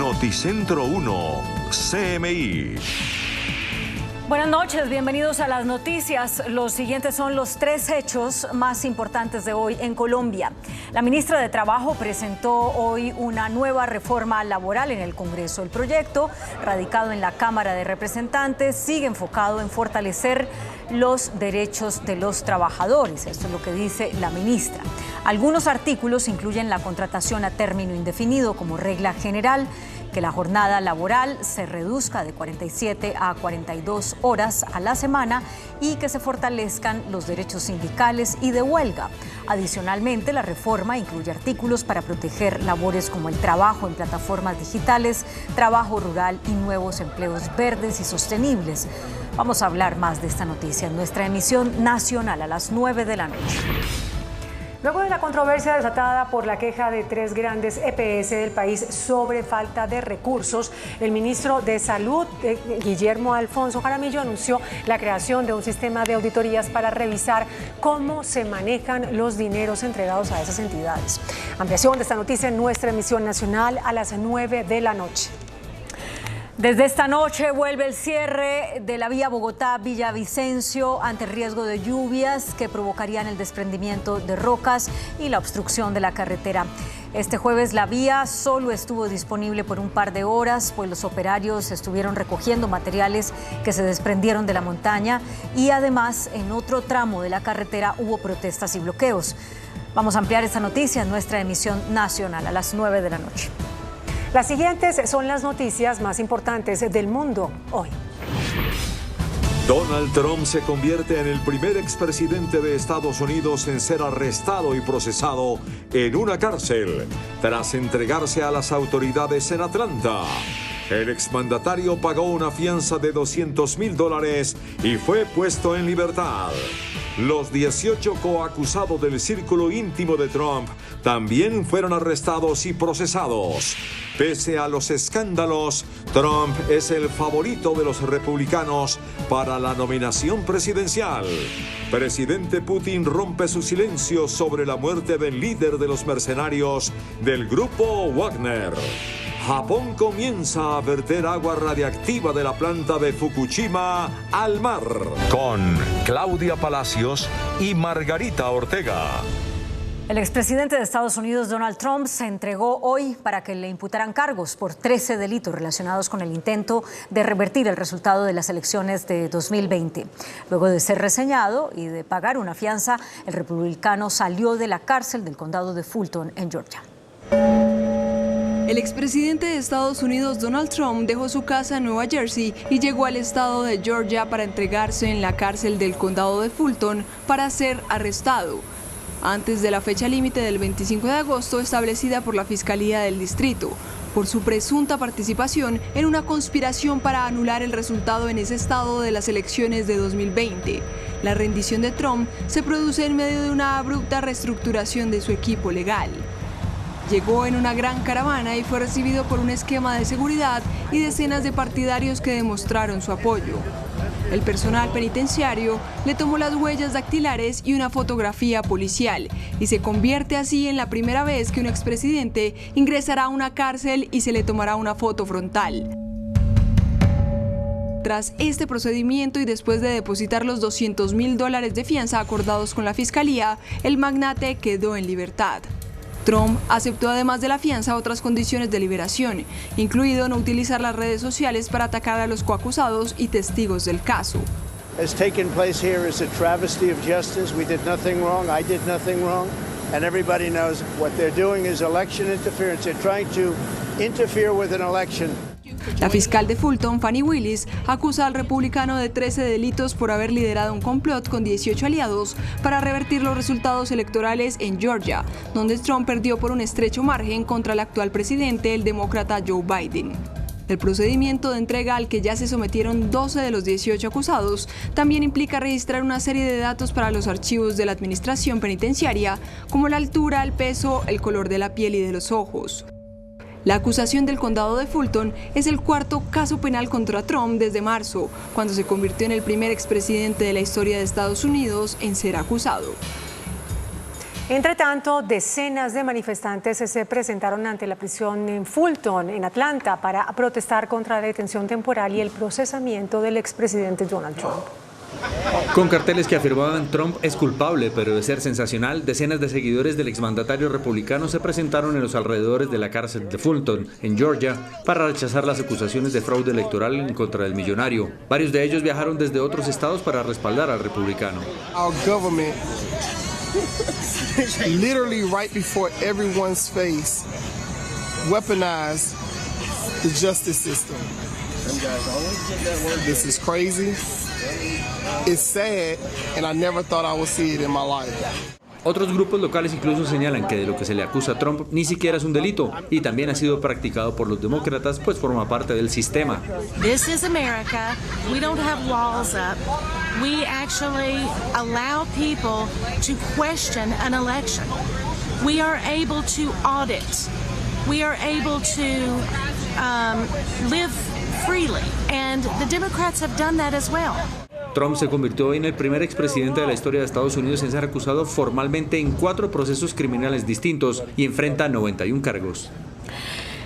Noticentro 1, CMI. Buenas noches, bienvenidos a las noticias. Los siguientes son los 3 hechos más importantes de hoy en Colombia. La ministra de Trabajo presentó hoy una nueva reforma laboral en el Congreso. El proyecto, radicado en la Cámara de Representantes, sigue enfocado en fortalecer los derechos de los trabajadores. Esto es lo que dice la ministra. Algunos artículos incluyen la contratación a término indefinido como regla general, que la jornada laboral se reduzca de 47 a 42 horas a la semana y que se fortalezcan los derechos sindicales y de huelga. Adicionalmente, la reforma incluye artículos para proteger labores como el trabajo en plataformas digitales, trabajo rural y nuevos empleos verdes y sostenibles. Vamos a hablar más de esta noticia en nuestra emisión nacional a las 9 de la noche. Luego de la controversia desatada por la queja de 3 grandes EPS del país sobre falta de recursos, el ministro de Salud, Guillermo Alfonso Jaramillo, anunció la creación de un sistema de auditorías para revisar cómo se manejan los dineros entregados a esas entidades. Ampliación de esta noticia en nuestra emisión nacional a las 9 de la noche. Desde esta noche vuelve el cierre de la vía Bogotá-Villavicencio ante el riesgo de lluvias que provocarían el desprendimiento de rocas y la obstrucción de la carretera. Este jueves la vía solo estuvo disponible por un par de horas, pues los operarios estuvieron recogiendo materiales que se desprendieron de la montaña y además en otro tramo de la carretera hubo protestas y bloqueos. Vamos a ampliar esta noticia en nuestra emisión nacional a las 9 de la noche. Las siguientes son las noticias más importantes del mundo hoy. Donald Trump se convierte en el primer expresidente de Estados Unidos en ser arrestado y procesado en una cárcel tras entregarse a las autoridades en Atlanta. El exmandatario pagó una fianza de $200,000 y fue puesto en libertad. Los 18 coacusados del círculo íntimo de Trump también fueron arrestados y procesados. Pese a los escándalos, Trump es el favorito de los republicanos para la nominación presidencial. Presidente Putin rompe su silencio sobre la muerte del líder de los mercenarios del grupo Wagner. Japón comienza a verter agua radiactiva de la planta de Fukushima al mar. Con Claudia Palacios y Margarita Ortega. El expresidente de Estados Unidos, Donald Trump, se entregó hoy para que le imputaran cargos por 13 delitos relacionados con el intento de revertir el resultado de las elecciones de 2020. Luego de ser reseñado y de pagar una fianza, el republicano salió de la cárcel del condado de Fulton, en Georgia. El expresidente de Estados Unidos, Donald Trump, dejó su casa en Nueva Jersey y llegó al estado de Georgia para entregarse en la cárcel del condado de Fulton para ser arrestado, antes de la fecha límite del 25 de agosto establecida por la Fiscalía del Distrito, por su presunta participación en una conspiración para anular el resultado en ese estado de las elecciones de 2020. La rendición de Trump se produce en medio de una abrupta reestructuración de su equipo legal. Llegó en una gran caravana y fue recibido por un esquema de seguridad y decenas de partidarios que demostraron su apoyo. El personal penitenciario le tomó las huellas dactilares y una fotografía policial y se convierte así en la primera vez que un expresidente ingresará a una cárcel y se le tomará una foto frontal. Tras este procedimiento y después de depositar los $200,000 de fianza acordados con la Fiscalía, el magnate quedó en libertad. Trump aceptó además de la fianza otras condiciones de liberación, incluido no utilizar las redes sociales para atacar a los coacusados y testigos del caso. Has taken place here is a travesty of justice. We did nothing wrong. I did nothing wrong. And everybody knows what they're doing is election interference. They're trying to interfere with an election. La fiscal de Fulton, Fannie Willis, acusa al republicano de 13 delitos por haber liderado un complot con 18 aliados para revertir los resultados electorales en Georgia, donde Trump perdió por un estrecho margen contra el actual presidente, el demócrata Joe Biden. El procedimiento de entrega al que ya se sometieron 12 de los 18 acusados también implica registrar una serie de datos para los archivos de la administración penitenciaria, como la altura, el peso, el color de la piel y de los ojos. La acusación del condado de Fulton es el 4º caso penal contra Trump desde marzo, cuando se convirtió en el primer expresidente de la historia de Estados Unidos en ser acusado. Entre tanto, decenas de manifestantes se presentaron ante la prisión en Fulton, en Atlanta, para protestar contra la detención temporal y el procesamiento del expresidente Donald Trump. Con carteles que afirmaban Trump es culpable, pero de ser sensacional, decenas de seguidores del exmandatario republicano se presentaron en los alrededores de la cárcel de Fulton, en Georgia, para rechazar las acusaciones de fraude electoral en contra del millonario. Varios de ellos viajaron desde otros estados para respaldar al republicano. Literally right before everyone's face, weaponize the justice system. This is crazy. It's sad, and I never thought I would see it in my life. Otros grupos locales incluso señalan que de lo que se le acusa a Trump ni siquiera es un delito y también ha sido practicado por los demócratas, pues forma parte del sistema. This is America. We don't have walls up. We actually allow people to question an election. We are able to audit. We are able to live freely, and the Democrats have done that as well. Trump se convirtió hoy en el primer expresidente de la historia de Estados Unidos en ser acusado formalmente en 4 procesos criminales distintos y enfrenta 91 cargos.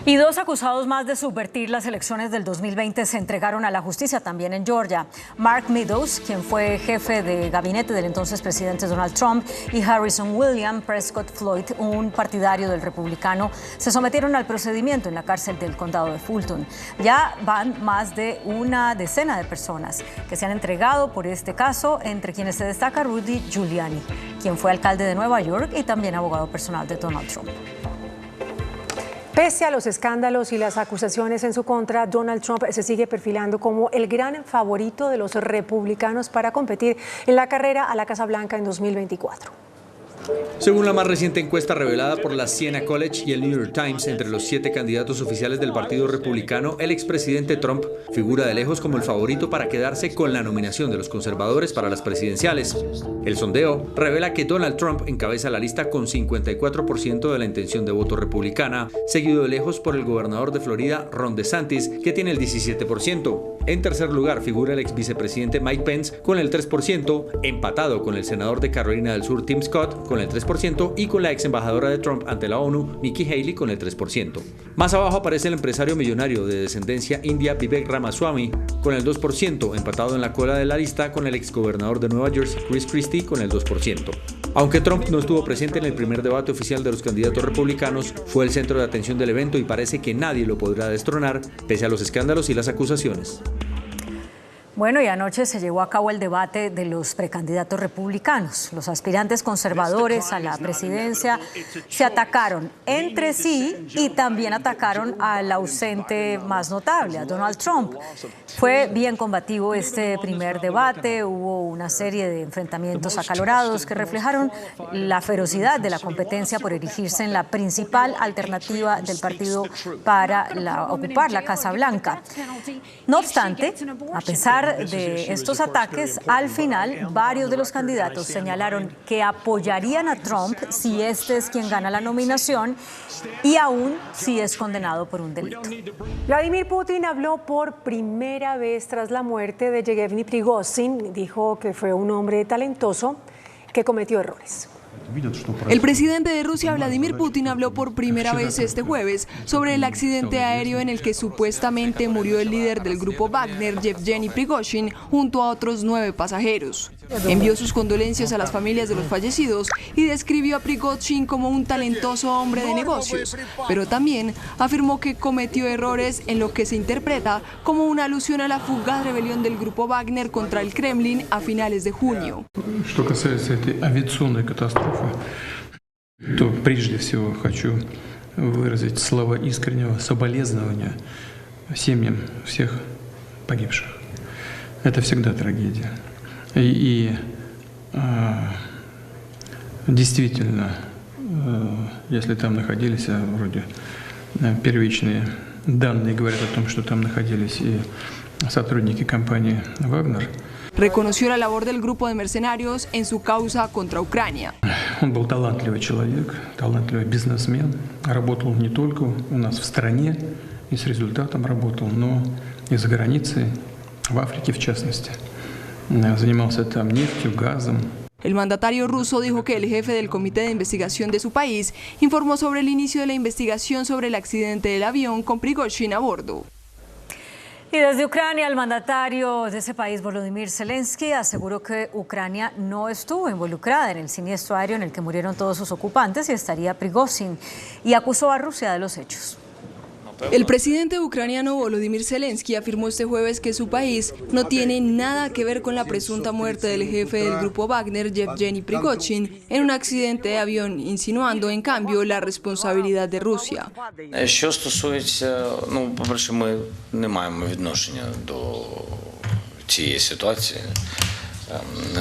Y 2 acusados más de subvertir las elecciones del 2020 se entregaron a la justicia también en Georgia. Mark Meadows, quien fue jefe de gabinete del entonces presidente Donald Trump, y Harrison William Prescott Floyd, un partidario del republicano, se sometieron al procedimiento en la cárcel del condado de Fulton. Ya van más de una decena de personas que se han entregado por este caso, entre quienes se destaca Rudy Giuliani, quien fue alcalde de Nueva York y también abogado personal de Donald Trump. Pese a los escándalos y las acusaciones en su contra, Donald Trump se sigue perfilando como el gran favorito de los republicanos para competir en la carrera a la Casa Blanca en 2024. Según la más reciente encuesta revelada por la Siena College y el New York Times, entre los 7 candidatos oficiales del Partido Republicano, el expresidente Trump figura de lejos como el favorito para quedarse con la nominación de los conservadores para las presidenciales. El sondeo revela que Donald Trump encabeza la lista con 54% de la intención de voto republicana, seguido de lejos por el gobernador de Florida, Ron DeSantis, que tiene el 17%. En tercer lugar figura el ex vicepresidente Mike Pence con el 3%, empatado con el senador de Carolina del Sur, Tim Scott, con el 3%, y con la ex embajadora de Trump ante la ONU, Nikki Haley, con el 3%. Más abajo aparece el empresario millonario de descendencia india Vivek Ramaswamy con el 2%, empatado en la cola de la lista con el ex gobernador de Nueva Jersey, Chris Christie, con el 2%. Aunque Trump no estuvo presente en el primer debate oficial de los candidatos republicanos, fue el centro de atención del evento y parece que nadie lo podrá destronar, pese a los escándalos y las acusaciones. Bueno, y anoche se llevó a cabo el debate de los precandidatos republicanos. Los aspirantes conservadores a la presidencia se atacaron entre sí y también atacaron al ausente más notable, a Donald Trump. Fue bien combativo este primer debate, hubo una serie de enfrentamientos acalorados que reflejaron la ferocidad de la competencia por erigirse en la principal alternativa del partido para ocupar la Casa Blanca. No obstante, a pesar de estos ataques, al final varios de los candidatos señalaron que apoyarían a Trump si este es quien gana la nominación y aún si es condenado por un delito. Vladimir Putin habló por primera vez tras la muerte de Yevgeny Prigozhin. Dijo que fue un hombre talentoso que cometió errores. El presidente de Rusia, Vladimir Putin, habló por primera vez este jueves sobre el accidente aéreo en el que supuestamente murió el líder del grupo Wagner, Yevgeny Prigozhin, junto a otros 9 pasajeros. Envió sus condolencias a las familias de los fallecidos y describió a Prigozhin como un talentoso hombre de negocios, pero también afirmó que cometió errores en lo que se interpreta como una alusión a la fugaz rebelión del grupo Wagner contra el Kremlin a finales de junio. То прежде всего хочу выразить слова искреннего соболезнования семьям всех погибших. Это всегда трагедия. И действительно, если там находились, вроде первичные данные говорят о том, что там находились и сотрудники компании «Вагнер». Reconoció la labor del grupo de mercenarios en su causa contra Ucrania. Он был талантливый человек, талантливый бизнесмен. Работал не только у нас в стране и с результатом работал, но и за границей, в Африке в частности. Занимался там нефтью, газом. El mandatario ruso dijo que el jefe del comité de investigación de su país informó sobre el inicio de la investigación sobre el accidente del avión con Prigozhin a bordo. Y desde Ucrania, el mandatario de ese país, Volodymyr Zelensky, aseguró que Ucrania no estuvo involucrada en el siniestro aéreo en el que murieron todos sus ocupantes y estaría Prigozhin, y acusó a Rusia de los hechos. El presidente ucraniano Volodymyr Zelensky afirmó este jueves que su país no tiene nada que ver con la presunta muerte del jefe del grupo Wagner, Yevgeny Prigozhin, en un accidente de avión, insinuando en cambio la responsabilidad de Rusia. Що стосується, по-перше, ми не маємо відношення до цієї ситуації.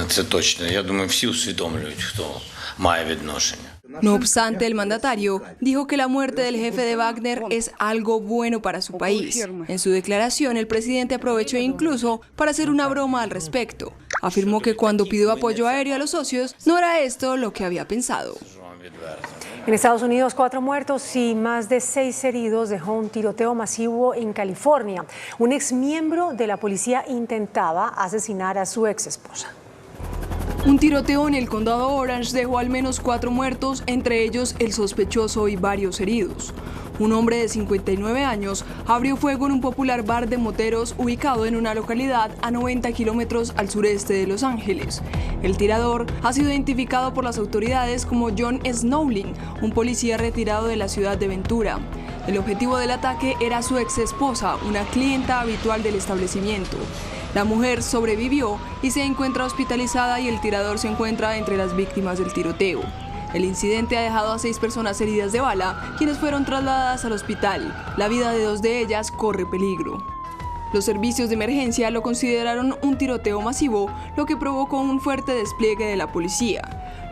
Це точно. Я думаю, всі усвідомлюють, хто має відношення. No obstante, el mandatario dijo que la muerte del jefe de Wagner es algo bueno para su país. En su declaración, el presidente aprovechó incluso para hacer una broma al respecto. Afirmó que cuando pidió apoyo aéreo a los socios, no era esto lo que había pensado. En Estados Unidos, 4 muertos y más de 6 heridos dejó un tiroteo masivo en California. Un exmiembro de la policía intentaba asesinar a su exesposa. Un tiroteo en el condado Orange dejó al menos 4 muertos, entre ellos el sospechoso y varios heridos. Un hombre de 59 años abrió fuego en un popular bar de moteros ubicado en una localidad a 90 kilómetros al sureste de Los Ángeles. El tirador ha sido identificado por las autoridades como John Snowlin, un policía retirado de la ciudad de Ventura. El objetivo del ataque era su exesposa, una clienta habitual del establecimiento. La mujer sobrevivió y se encuentra hospitalizada y el tirador se encuentra entre las víctimas del tiroteo. El incidente ha dejado a 6 personas heridas de bala, quienes fueron trasladadas al hospital. La vida de 2 de ellas corre peligro. Los servicios de emergencia lo consideraron un tiroteo masivo, lo que provocó un fuerte despliegue de la policía.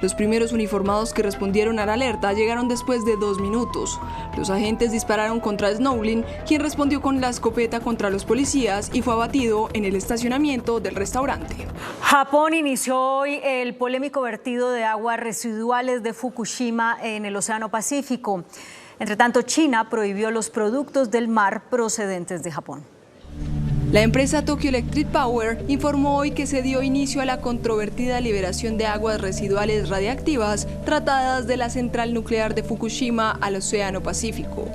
Los primeros uniformados que respondieron a la alerta llegaron después de 2 minutos. Los agentes dispararon contra Snowlin, quien respondió con la escopeta contra los policías y fue abatido en el estacionamiento del restaurante. Japón inició hoy el polémico vertido de aguas residuales de Fukushima en el Océano Pacífico. Entre tanto, China prohibió los productos del mar procedentes de Japón. La empresa Tokyo Electric Power informó hoy que se dio inicio a la controvertida liberación de aguas residuales radiactivas tratadas de la central nuclear de Fukushima al Océano Pacífico.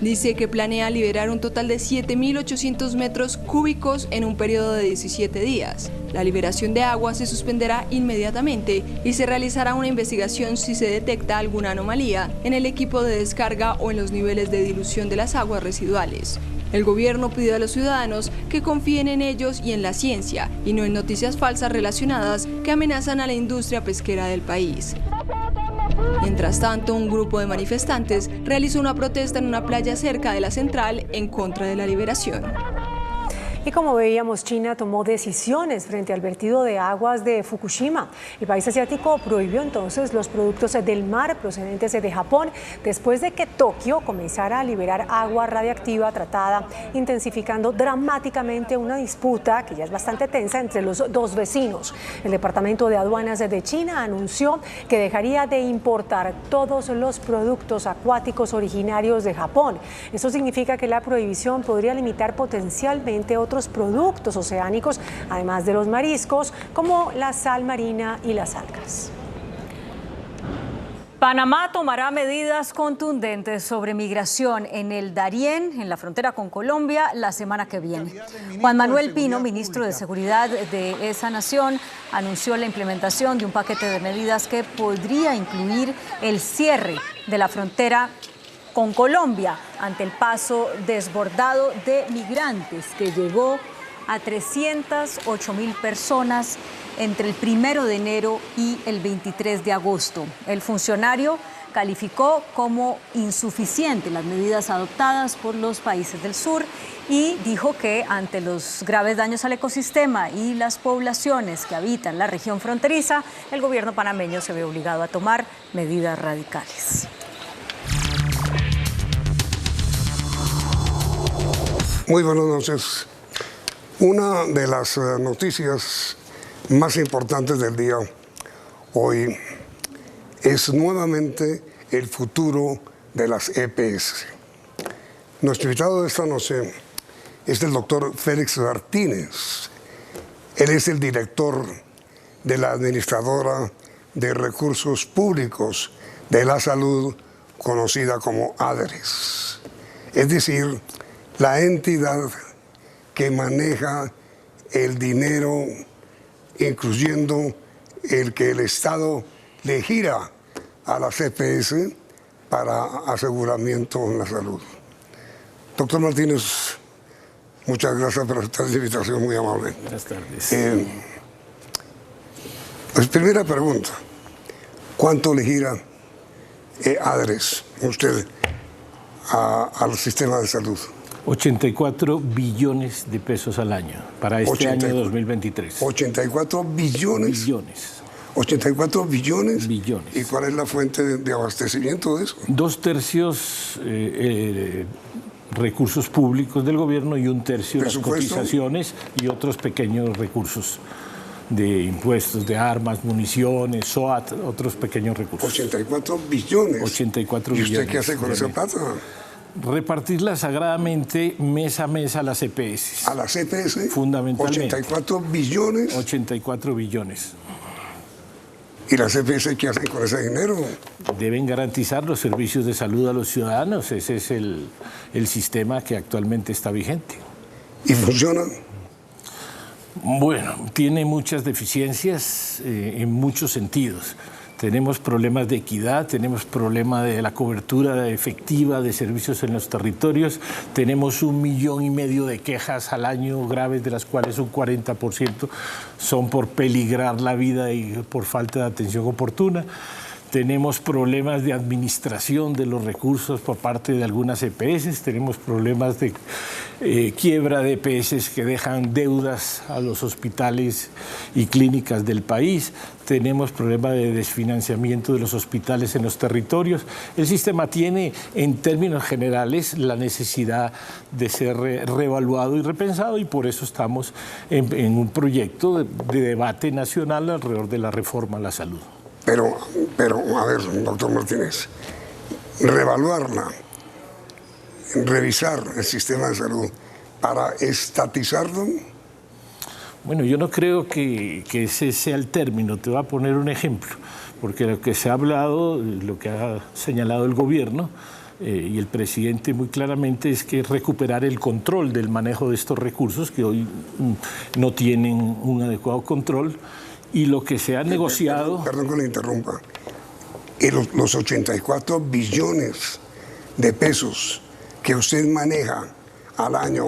Dice que planea liberar un total de 7.800 metros cúbicos en un periodo de 17 días. La liberación de agua se suspenderá inmediatamente y se realizará una investigación si se detecta alguna anomalía en el equipo de descarga o en los niveles de dilución de las aguas residuales. El gobierno pidió a los ciudadanos que confíen en ellos y en la ciencia, y no en noticias falsas relacionadas que amenazan a la industria pesquera del país. Mientras tanto, un grupo de manifestantes realizó una protesta en una playa cerca de la central en contra de la liberación. Y como veíamos, China tomó decisiones frente al vertido de aguas de Fukushima. El país asiático prohibió entonces los productos del mar procedentes de Japón después de que Tokio comenzara a liberar agua radiactiva tratada, intensificando dramáticamente una disputa que ya es bastante tensa entre los 2 vecinos. El Departamento de Aduanas de China anunció que dejaría de importar todos los productos acuáticos originarios de Japón. Esto significa que la prohibición podría limitar potencialmente otros productos oceánicos, además de los mariscos, como la sal marina y las algas. Panamá tomará medidas contundentes sobre migración en el Darién, en la frontera con Colombia, la semana que viene. Juan Manuel Pino, ministro de Seguridad de esa nación, anunció la implementación de un paquete de medidas que podría incluir el cierre de la frontera con Colombia ante el paso desbordado de migrantes que llegó a 308.000 personas entre el 1 de enero y el 23 de agosto. El funcionario calificó como insuficientes las medidas adoptadas por los países del sur y dijo que ante los graves daños al ecosistema y las poblaciones que habitan la región fronteriza, el gobierno panameño se ve obligado a tomar medidas radicales. Muy buenas noches. Una de las noticias más importantes del día hoy es nuevamente el futuro de las EPS. Nuestro invitado de esta noche es el doctor Félix Martínez. Él es el director de la Administradora de Recursos Públicos de la Salud, conocida como ADRES. Es decir, la entidad que maneja el dinero, incluyendo el que el Estado le gira a la CPS para aseguramiento en la salud. Doctor Martínez, muchas gracias por esta invitación muy amable. Buenas tardes. Pues primera pregunta, ¿cuánto le gira ADRES, usted, al sistema de salud? 84 billones de pesos al año para este año 2023. 84 billones. Billones. 84 billones. Billones. ¿Y cuál es la fuente de abastecimiento de eso? 2/3 recursos públicos del gobierno y 1/3 las cotizaciones y otros pequeños recursos de impuestos, de armas, municiones, SOAT, otros pequeños recursos. 84 billones. 84 ¿Y billones. ¿Y usted qué hace con esa plata? Repartirla sagradamente mes a mes a las EPS. ¿A las EPS? Fundamentalmente. 84 billones. 84 billones. ¿Y las EPS qué hacen con ese dinero? Deben garantizar los servicios de salud a los ciudadanos. Ese es el sistema que actualmente está vigente. ¿Y funciona? Bueno, tiene muchas deficiencias en muchos sentidos. Tenemos problemas de equidad, tenemos problema de la cobertura efectiva de servicios en los territorios, tenemos 1,5 millones de quejas al año graves, de las cuales un 40% son por peligrar la vida y por falta de atención oportuna. Tenemos problemas de administración de los recursos por parte de algunas EPS, tenemos problemas de quiebra de EPS que dejan deudas a los hospitales y clínicas del país, tenemos problemas de desfinanciamiento de los hospitales en los territorios. El sistema tiene, en términos generales, la necesidad de ser reevaluado y repensado, y por eso estamos en un proyecto de debate nacional alrededor de la reforma a la salud. Pero, a ver, doctor Martínez, reevaluarla, revisar el sistema de salud para estatizarlo. Bueno, yo no creo que ese sea el término. Te voy a poner un ejemplo, porque lo que se ha hablado, lo que ha señalado el gobierno y el presidente muy claramente es que recuperar el control del manejo de estos recursos que hoy no tienen un adecuado control. Y lo que se ha negociado... Perdón que le interrumpa. Los 84 billones de pesos que usted maneja al año,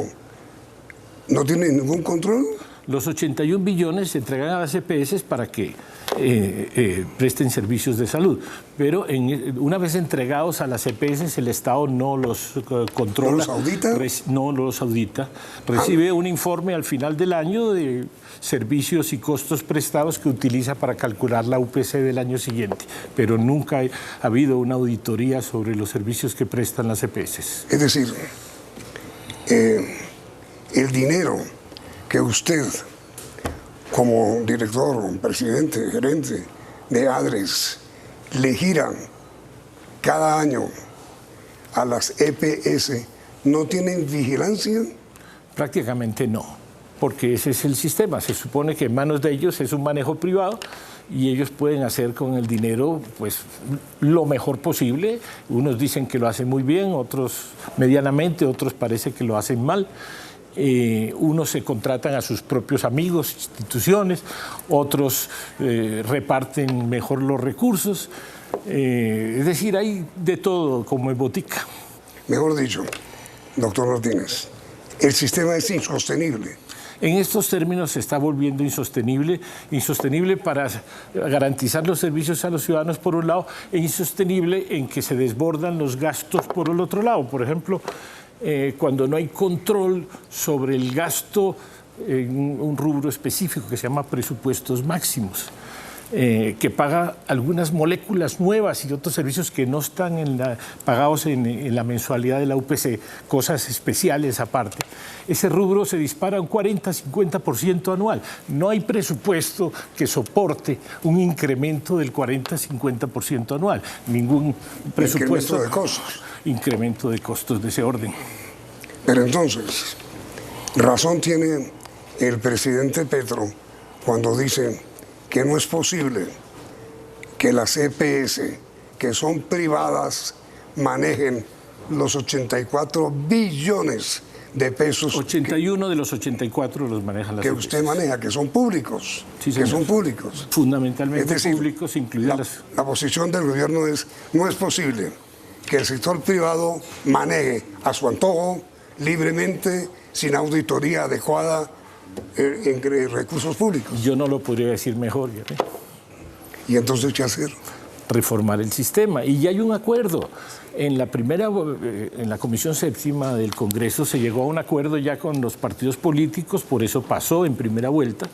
¿no tiene ningún control? Los 81 billones se entregan a las EPS para que presten servicios de salud, pero una vez entregados a las EPS, el Estado no los controla. ¿No los audita? No los audita. Recibe un informe al final del año de servicios y costos prestados que utiliza para calcular la UPC del año siguiente, pero nunca ha habido una auditoría sobre los servicios que prestan las EPS. Es decir, el dinero que usted, como director, presidente, gerente de ADRES, le giran cada año a las EPS, ¿no tienen vigilancia? Prácticamente no, porque ese es el sistema. Se supone que en manos de ellos es un manejo privado y ellos pueden hacer con el dinero pues lo mejor posible. Unos dicen que lo hacen muy bien, otros medianamente, otros parece que lo hacen mal. Unos se contratan a sus propios amigos, instituciones, otros reparten mejor los recursos. Es decir, hay de todo como en botica. Mejor dicho, doctor Martínez, el sistema es insostenible. En estos términos se está volviendo insostenible para garantizar los servicios a los ciudadanos por un lado, e insostenible en que se desbordan los gastos por el otro lado. Por ejemplo, cuando no hay control sobre el gasto en un rubro específico que se llama presupuestos máximos, que paga algunas moléculas nuevas y otros servicios que no están pagados en la mensualidad de la UPC, cosas especiales aparte. Ese rubro se dispara un 40-50% anual. No hay presupuesto que soporte un incremento del 40-50% anual. Ningún presupuesto. Incremento de costos. Incremento de costos de ese orden. Pero entonces, razón tiene el presidente Petro cuando dice que no es posible que las EPS, que son privadas, manejen los 84 billones de pesos. 81 de los 84 los manejan las que EPS. usted maneja, que son públicos. Sí, que son públicos. Fundamentalmente es decir, públicos, incluidas la posición del gobierno es: no es posible que el sector privado maneje a su antojo, libremente, sin auditoría adecuada, en recursos públicos. Yo no lo podría decir mejor. ¿Ya ve? ¿Y entonces qué hacer? Reformar el sistema. Y ya hay un acuerdo. En la Comisión Séptima del Congreso se llegó a un acuerdo ya con los partidos políticos, por eso pasó en primera vuelta,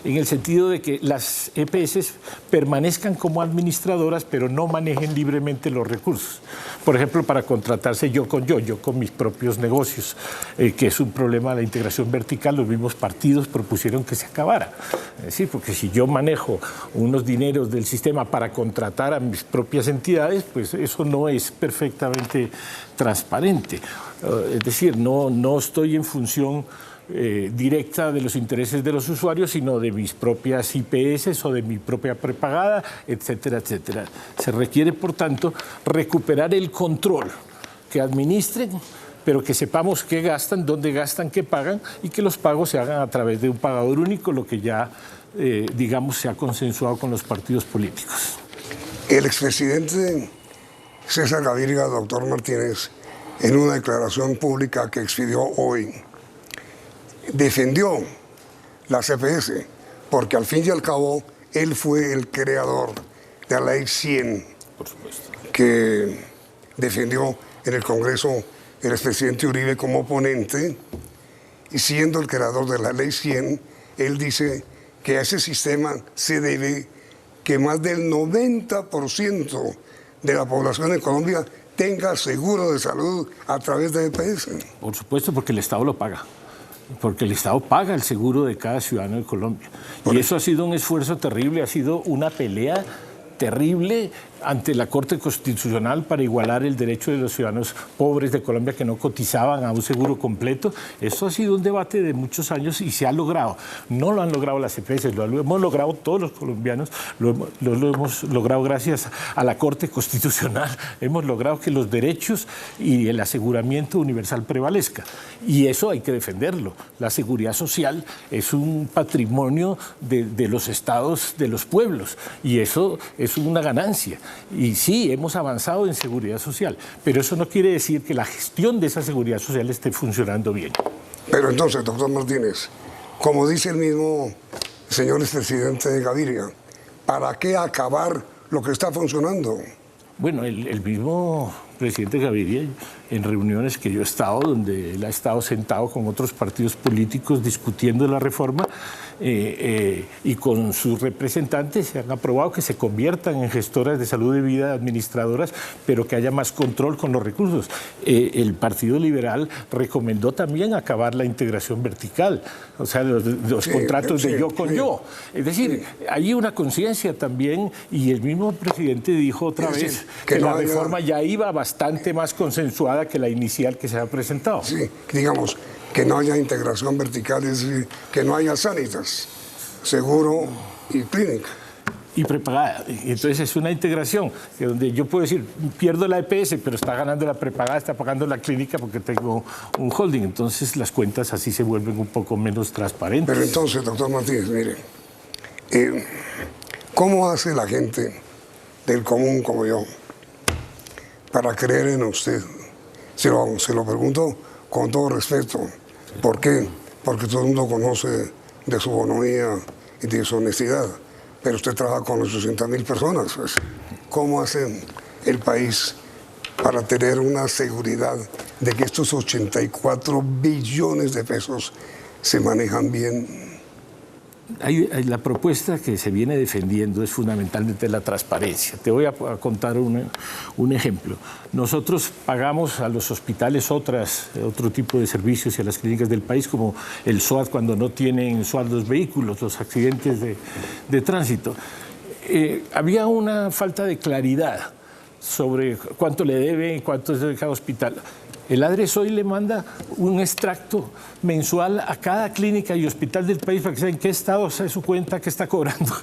en el sentido de que las EPS permanezcan como administradoras, pero no manejen libremente los recursos. Por ejemplo, para contratarse yo con mis propios negocios, que es un problema de la integración vertical. Los mismos partidos propusieron que se acabara. Es decir, porque si yo manejo unos dineros del sistema para contratar a mis propias entidades, pues eso no es perfectamente transparente. Es decir, no estoy en función directa de los intereses de los usuarios, sino de mis propias IPS o de mi propia prepagada, etcétera, etcétera. Se requiere, por tanto, recuperar el control, que administren, pero que sepamos qué gastan, dónde gastan, qué pagan, y que los pagos se hagan a través de un pagador único, lo que ya, digamos, se ha consensuado con los partidos políticos. El expresidente César Gaviria, doctor Martínez, en una declaración pública que expidió hoy, defendió las EPS, porque al fin y al cabo él fue el creador de la Ley 100, por supuesto, que defendió en el Congreso el expresidente Uribe como ponente, y siendo el creador de la Ley 100, él dice que a ese sistema se debe que más del 90% de la población en Colombia tenga seguro de salud a través de EPS. Por supuesto, porque el Estado lo paga. Porque el Estado paga el seguro de cada ciudadano de Colombia. Y eso ha sido un esfuerzo terrible, ha sido una pelea terrible ante la Corte Constitucional para igualar el derecho de los ciudadanos pobres de Colombia que no cotizaban a un seguro completo. Esto ha sido un debate de muchos años y se ha logrado. No lo han logrado las EPS, lo hemos logrado todos los colombianos, lo hemos logrado gracias a la Corte Constitucional. Hemos logrado que los derechos y el aseguramiento universal prevalezca. Y eso hay que defenderlo. La seguridad social es un patrimonio de los estados, de los pueblos, y eso es una ganancia. Y sí, hemos avanzado en seguridad social, pero eso no quiere decir que la gestión de esa seguridad social esté funcionando bien. Pero entonces, doctor Martínez, como dice el mismo señor expresidente Gaviria, ¿para qué acabar lo que está funcionando? Bueno, el mismo presidente Gaviria, en reuniones que yo he estado, donde él ha estado sentado con otros partidos políticos discutiendo la reforma, y con sus representantes se han aprobado que se conviertan en gestoras de salud de vida, administradoras, pero que haya más control con los recursos. El Partido Liberal recomendó también acabar la integración vertical, o sea, los contratos de yo con yo. Es decir, hay una conciencia también, y el mismo presidente dijo otra vez que la reforma ya iba bastante más consensuada que la inicial que se ha presentado. Sí, digamos, que no haya integración vertical, es decir, que no haya Sanitas, seguro y clínica. Y prepagada. Entonces es una integración donde yo puedo decir, pierdo la EPS, pero está ganando la prepagada, está pagando la clínica porque tengo un holding. Entonces las cuentas así se vuelven un poco menos transparentes. Pero entonces, doctor Martínez, mire, ¿cómo hace la gente del común como yo para creer en usted? Se lo pregunto con todo respeto. ¿Por qué? Porque todo el mundo conoce de su bonomía y de su honestidad. Pero usted trabaja con 800.000 personas. Pues. ¿Cómo hace el país para tener una seguridad de que estos 84 billones de pesos se manejan bien? La propuesta que se viene defendiendo es fundamentalmente la transparencia. Te voy a contar un ejemplo. Nosotros pagamos a los hospitales otro tipo de servicios y a las clínicas del país, como el SOAT cuando no tienen SOAT los vehículos, los accidentes de tránsito. Había una falta de claridad sobre cuánto le debe y cuánto es de cada hospital. El ADRES hoy le manda un extracto mensual a cada clínica y hospital del país para que sepan en qué estado está su cuenta, qué está cobrando.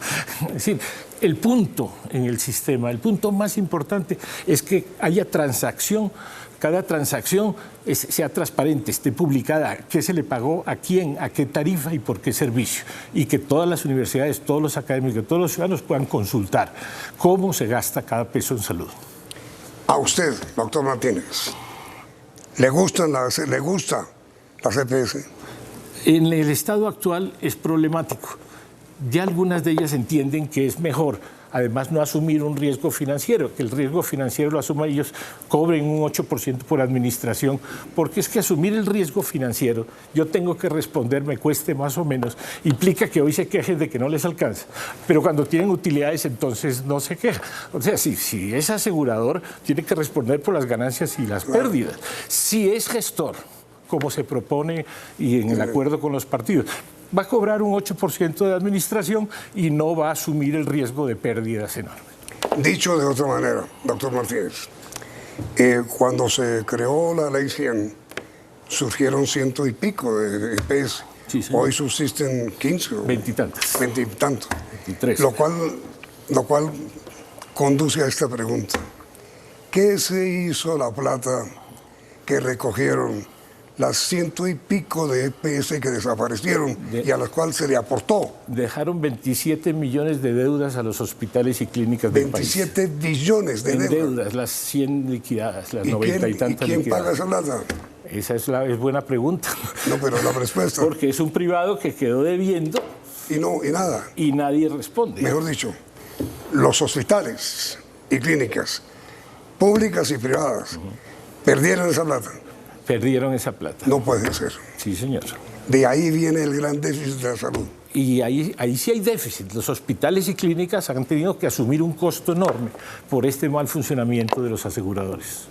Es decir, el punto en el sistema, el punto más importante es que haya transacción, cada transacción sea transparente, esté publicada, qué se le pagó, a quién, a qué tarifa y por qué servicio. Y que todas las universidades, todos los académicos, todos los ciudadanos puedan consultar cómo se gasta cada peso en salud. A usted, doctor Martínez, ¿le gusta la CPS? En el estado actual es problemático. Ya algunas de ellas entienden que es mejor, además, no asumir un riesgo financiero, que el riesgo financiero lo asuman ellos, cobren un 8% por administración, porque es que asumir el riesgo financiero, yo tengo que responder, me cueste más o menos, implica que hoy se quejen de que no les alcanza, pero cuando tienen utilidades entonces no se quejan. O sea, si es asegurador, tiene que responder por las ganancias y las pérdidas. Si es gestor, como se propone y en el acuerdo con los partidos, va a cobrar un 8% de administración y no va a asumir el riesgo de pérdidas enormes. Dicho de otra manera, doctor Martínez, cuando se creó la Ley 100, surgieron 100 y pico de EPS. Sí, hoy subsisten 15 o 20 y tantos. 20 y tantos. 23. Lo cual conduce a esta pregunta. ¿Qué se hizo la plata que recogieron las 100 y pico de EPS que desaparecieron y a las cuales se le aportó? Dejaron 27 millones de deudas a los hospitales y clínicas del país. 27 billones de deudas, las 100 liquidadas, las 90 y tantas liquidadas. ¿Y quién paga esa plata? Esa es buena pregunta. No, pero la respuesta. Porque es un privado que quedó debiendo. Y nada. Y nadie responde. Mejor dicho, los hospitales y clínicas, públicas y privadas, perdieron esa plata. Perdieron esa plata. No puede ser. Sí, señor. De ahí viene el gran déficit de la salud. Y ahí sí hay déficit. Los hospitales y clínicas han tenido que asumir un costo enorme por este mal funcionamiento de los aseguradores.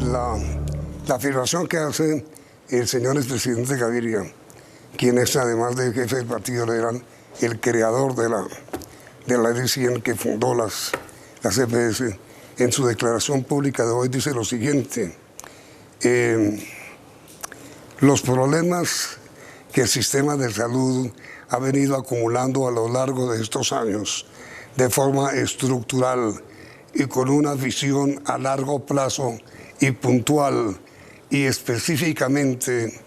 La afirmación que hace el señor expresidente Gaviria, quien es además de jefe del Partido Liberal, el creador de la Ley 100 que fundó las EPS, en su declaración pública de hoy dice lo siguiente: los problemas que el sistema de salud ha venido acumulando a lo largo de estos años de forma estructural y con una visión a largo plazo y puntual, y específicamente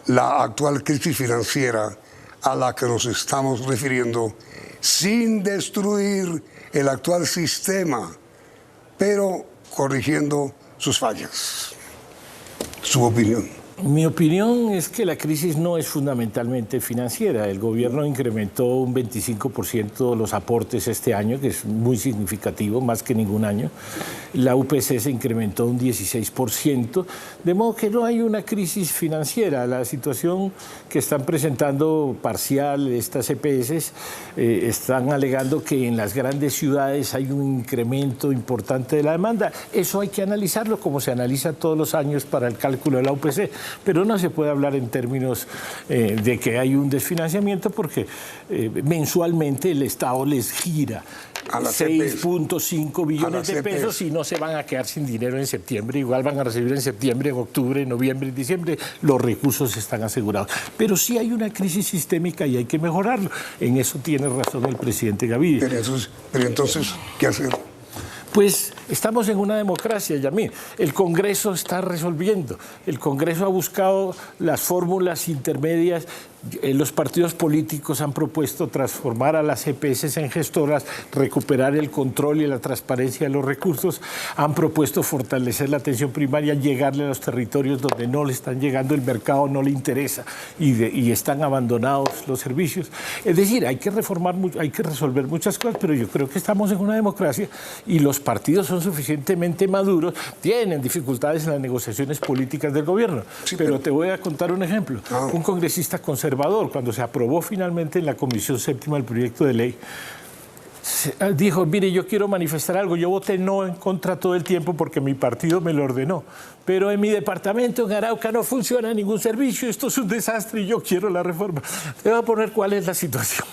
la actual crisis financiera a la que nos estamos refiriendo, sin destruir el actual sistema, pero corrigiendo sus fallas. Su opinión. Mi opinión es que la crisis no es fundamentalmente financiera. El gobierno incrementó un 25% los aportes este año, que es muy significativo, más que ningún año. La UPC se incrementó un 16%, de modo que no hay una crisis financiera. La situación que están presentando parcial estas EPS están alegando que en las grandes ciudades hay un incremento importante de la demanda. Eso hay que analizarlo como se analiza todos los años para el cálculo de la UPC. Pero no se puede hablar en términos de que hay un desfinanciamiento porque mensualmente el Estado les gira 6.5 billones de pesos y no se van a quedar sin dinero en septiembre. Igual van a recibir en septiembre, en octubre, en noviembre, en diciembre. Los recursos están asegurados. Pero sí hay una crisis sistémica y hay que mejorarlo. En eso tiene razón el presidente Gaviria. Pero entonces, ¿qué hacer? Pues estamos en una democracia, Yamil. El Congreso está resolviendo. El Congreso ha buscado las fórmulas intermedias. Los partidos políticos han propuesto transformar a las EPS en gestoras, recuperar el control y la transparencia de los recursos. Han propuesto fortalecer la atención primaria, llegarle a los territorios donde no le están llegando, el mercado no le interesa y están abandonados los servicios. Es decir, hay que reformar, hay que resolver muchas cosas, pero yo creo que estamos en una democracia y los partidos son suficientemente maduros, tienen dificultades en las negociaciones políticas del gobierno. Sí, pero te voy a contar un ejemplo. Un congresista conservador, cuando se aprobó finalmente en la Comisión Séptima el proyecto de ley, dijo, mire, yo quiero manifestar algo, yo voté no en contra todo el tiempo porque mi partido me lo ordenó, pero en mi departamento, en Arauca, no funciona ningún servicio, esto es un desastre y yo quiero la reforma. Te voy a poner cuál es la situación.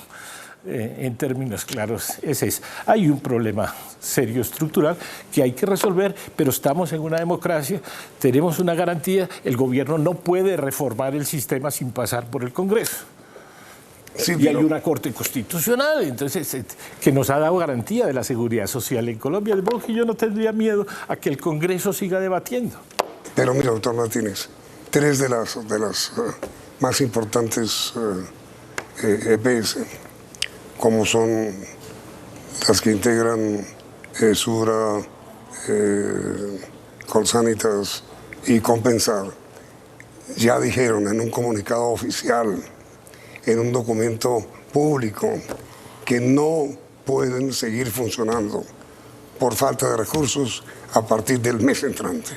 en términos claros es ese. Hay un problema serio estructural que hay que resolver, pero estamos en una democracia, tenemos una garantía, el gobierno no puede reformar el sistema sin pasar por el Congreso. Sí, y hay una Corte Constitucional, entonces, que nos ha dado garantía de la seguridad social en Colombia. De modo que yo no tendría miedo a que el Congreso siga debatiendo. Pero mira, doctor Martínez, tres de las más importantes EPS, como son las que integran Sura, Colsanitas y Compensar, ya dijeron en un comunicado oficial, en un documento público, que no pueden seguir funcionando por falta de recursos a partir del mes entrante.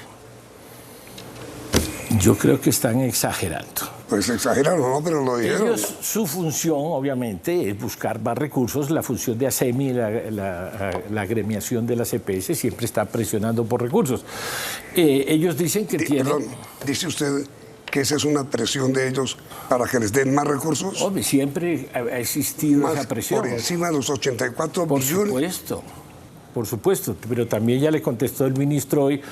Yo creo que están exagerando. Pues exageraron, ¿no? Pero lo dijeron. Ellos, su función, obviamente, es buscar más recursos. La función de ASEMI, la agremiación de las EPS, siempre está presionando por recursos. Ellos dicen que tienen... Perdón, dice usted que esa es una presión de ellos para que les den más recursos. Hombre, siempre ha existido esa presión. Por encima de los 84 billones. Por supuesto, pero también ya le contestó el ministro hoy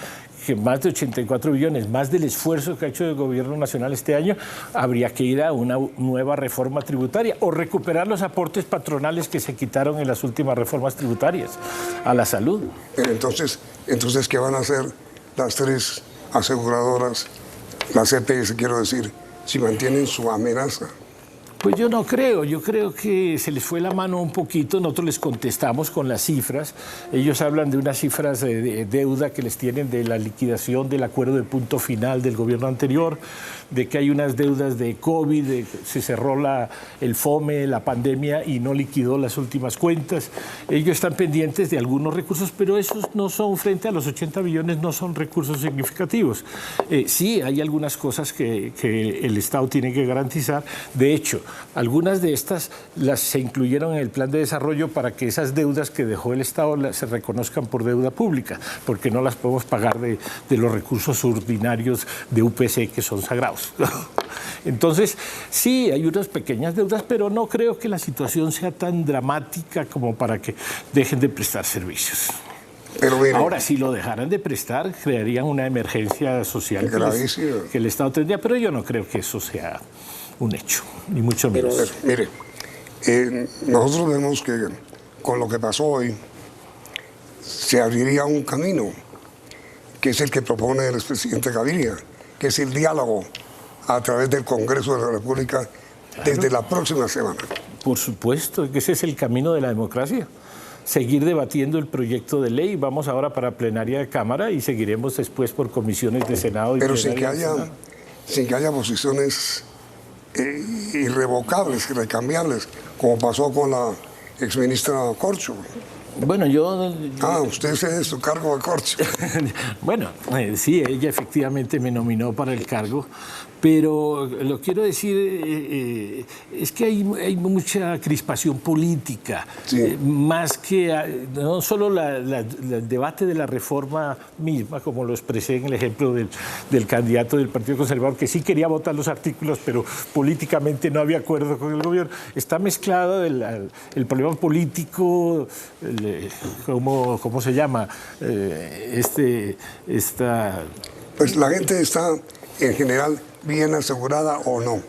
que más de 84 billones, más del esfuerzo que ha hecho el gobierno nacional este año, habría que ir a una nueva reforma tributaria o recuperar los aportes patronales que se quitaron en las últimas reformas tributarias a la salud. Pero entonces ¿qué van a hacer las tres aseguradoras, las EPS, quiero decir, si mantienen su amenaza? Pues yo no creo, yo creo que se les fue la mano un poquito, nosotros les contestamos con las cifras, ellos hablan de unas cifras de deuda que les tienen de la liquidación del acuerdo de punto final del gobierno anterior, de que hay unas deudas de COVID, se cerró el FOME, la pandemia y no liquidó las últimas cuentas. Ellos están pendientes de algunos recursos, pero esos no son, frente a los 80 billones, no son recursos significativos. Sí, hay algunas cosas que el Estado tiene que garantizar. De hecho, algunas de estas se incluyeron en el plan de desarrollo para que esas deudas que dejó el Estado se reconozcan por deuda pública, porque no las podemos pagar de los recursos ordinarios de UPC que son sagrados. Entonces, sí, hay unas pequeñas deudas, pero no creo que la situación sea tan dramática como para que dejen de prestar servicios. Pero miren, ahora, si lo dejaran de prestar, crearían una emergencia social que el Estado tendría, pero yo no creo que eso sea un hecho, ni mucho menos. Pero, mire, nosotros vemos que con lo que pasó hoy se abriría un camino, que es el que propone el expresidente Gaviria, que es el diálogo a través del Congreso de la República desde la próxima semana. Por supuesto, que ese es el camino de la democracia. Seguir debatiendo el proyecto de ley. Vamos ahora para plenaria de Cámara y seguiremos después por comisiones de Senado. Pero sin que haya posiciones irrevocables, irrecambiables, como pasó con la exministra Corcho. Bueno, yo... usted cede su cargo a Corcho. Bueno, sí, ella efectivamente me nominó para el cargo, pero lo quiero decir es que hay mucha crispación política, sí. Más que no solo el debate de la reforma misma, como lo expresé en el ejemplo del candidato del Partido Conservador, que sí quería votar los artículos, pero políticamente no había acuerdo con el gobierno. Está mezclado el problema político, ¿cómo se llama? Pues la gente está, en general, bien asegurada o no.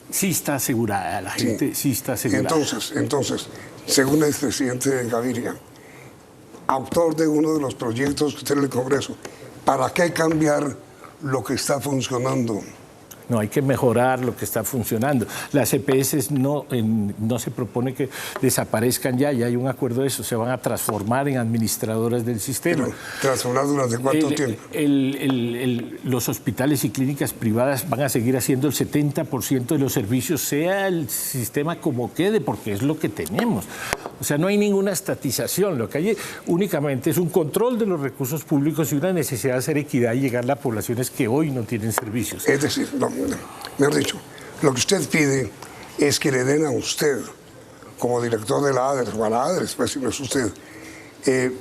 Sí está asegurada, la gente sí está asegurada. Entonces, según el presidente Gaviria, autor de uno de los proyectos que está en el Congreso, ¿para qué cambiar lo que está funcionando? No, hay que mejorar lo que está funcionando. Las EPS no se propone que desaparezcan ya hay un acuerdo de eso, se van a transformar en administradoras del sistema. Pero, ¿transformar durante cuánto tiempo? Los hospitales y clínicas privadas van a seguir haciendo el 70% de los servicios, sea el sistema como quede, porque es lo que tenemos. O sea, no hay ninguna estatización, lo que hay únicamente es un control de los recursos públicos y una necesidad de hacer equidad y llegar a poblaciones que hoy no tienen servicios. Es decir, mejor dicho, lo que usted pide es que le den a usted, como director de la ADRES, o a la ADRES, pues si no es usted,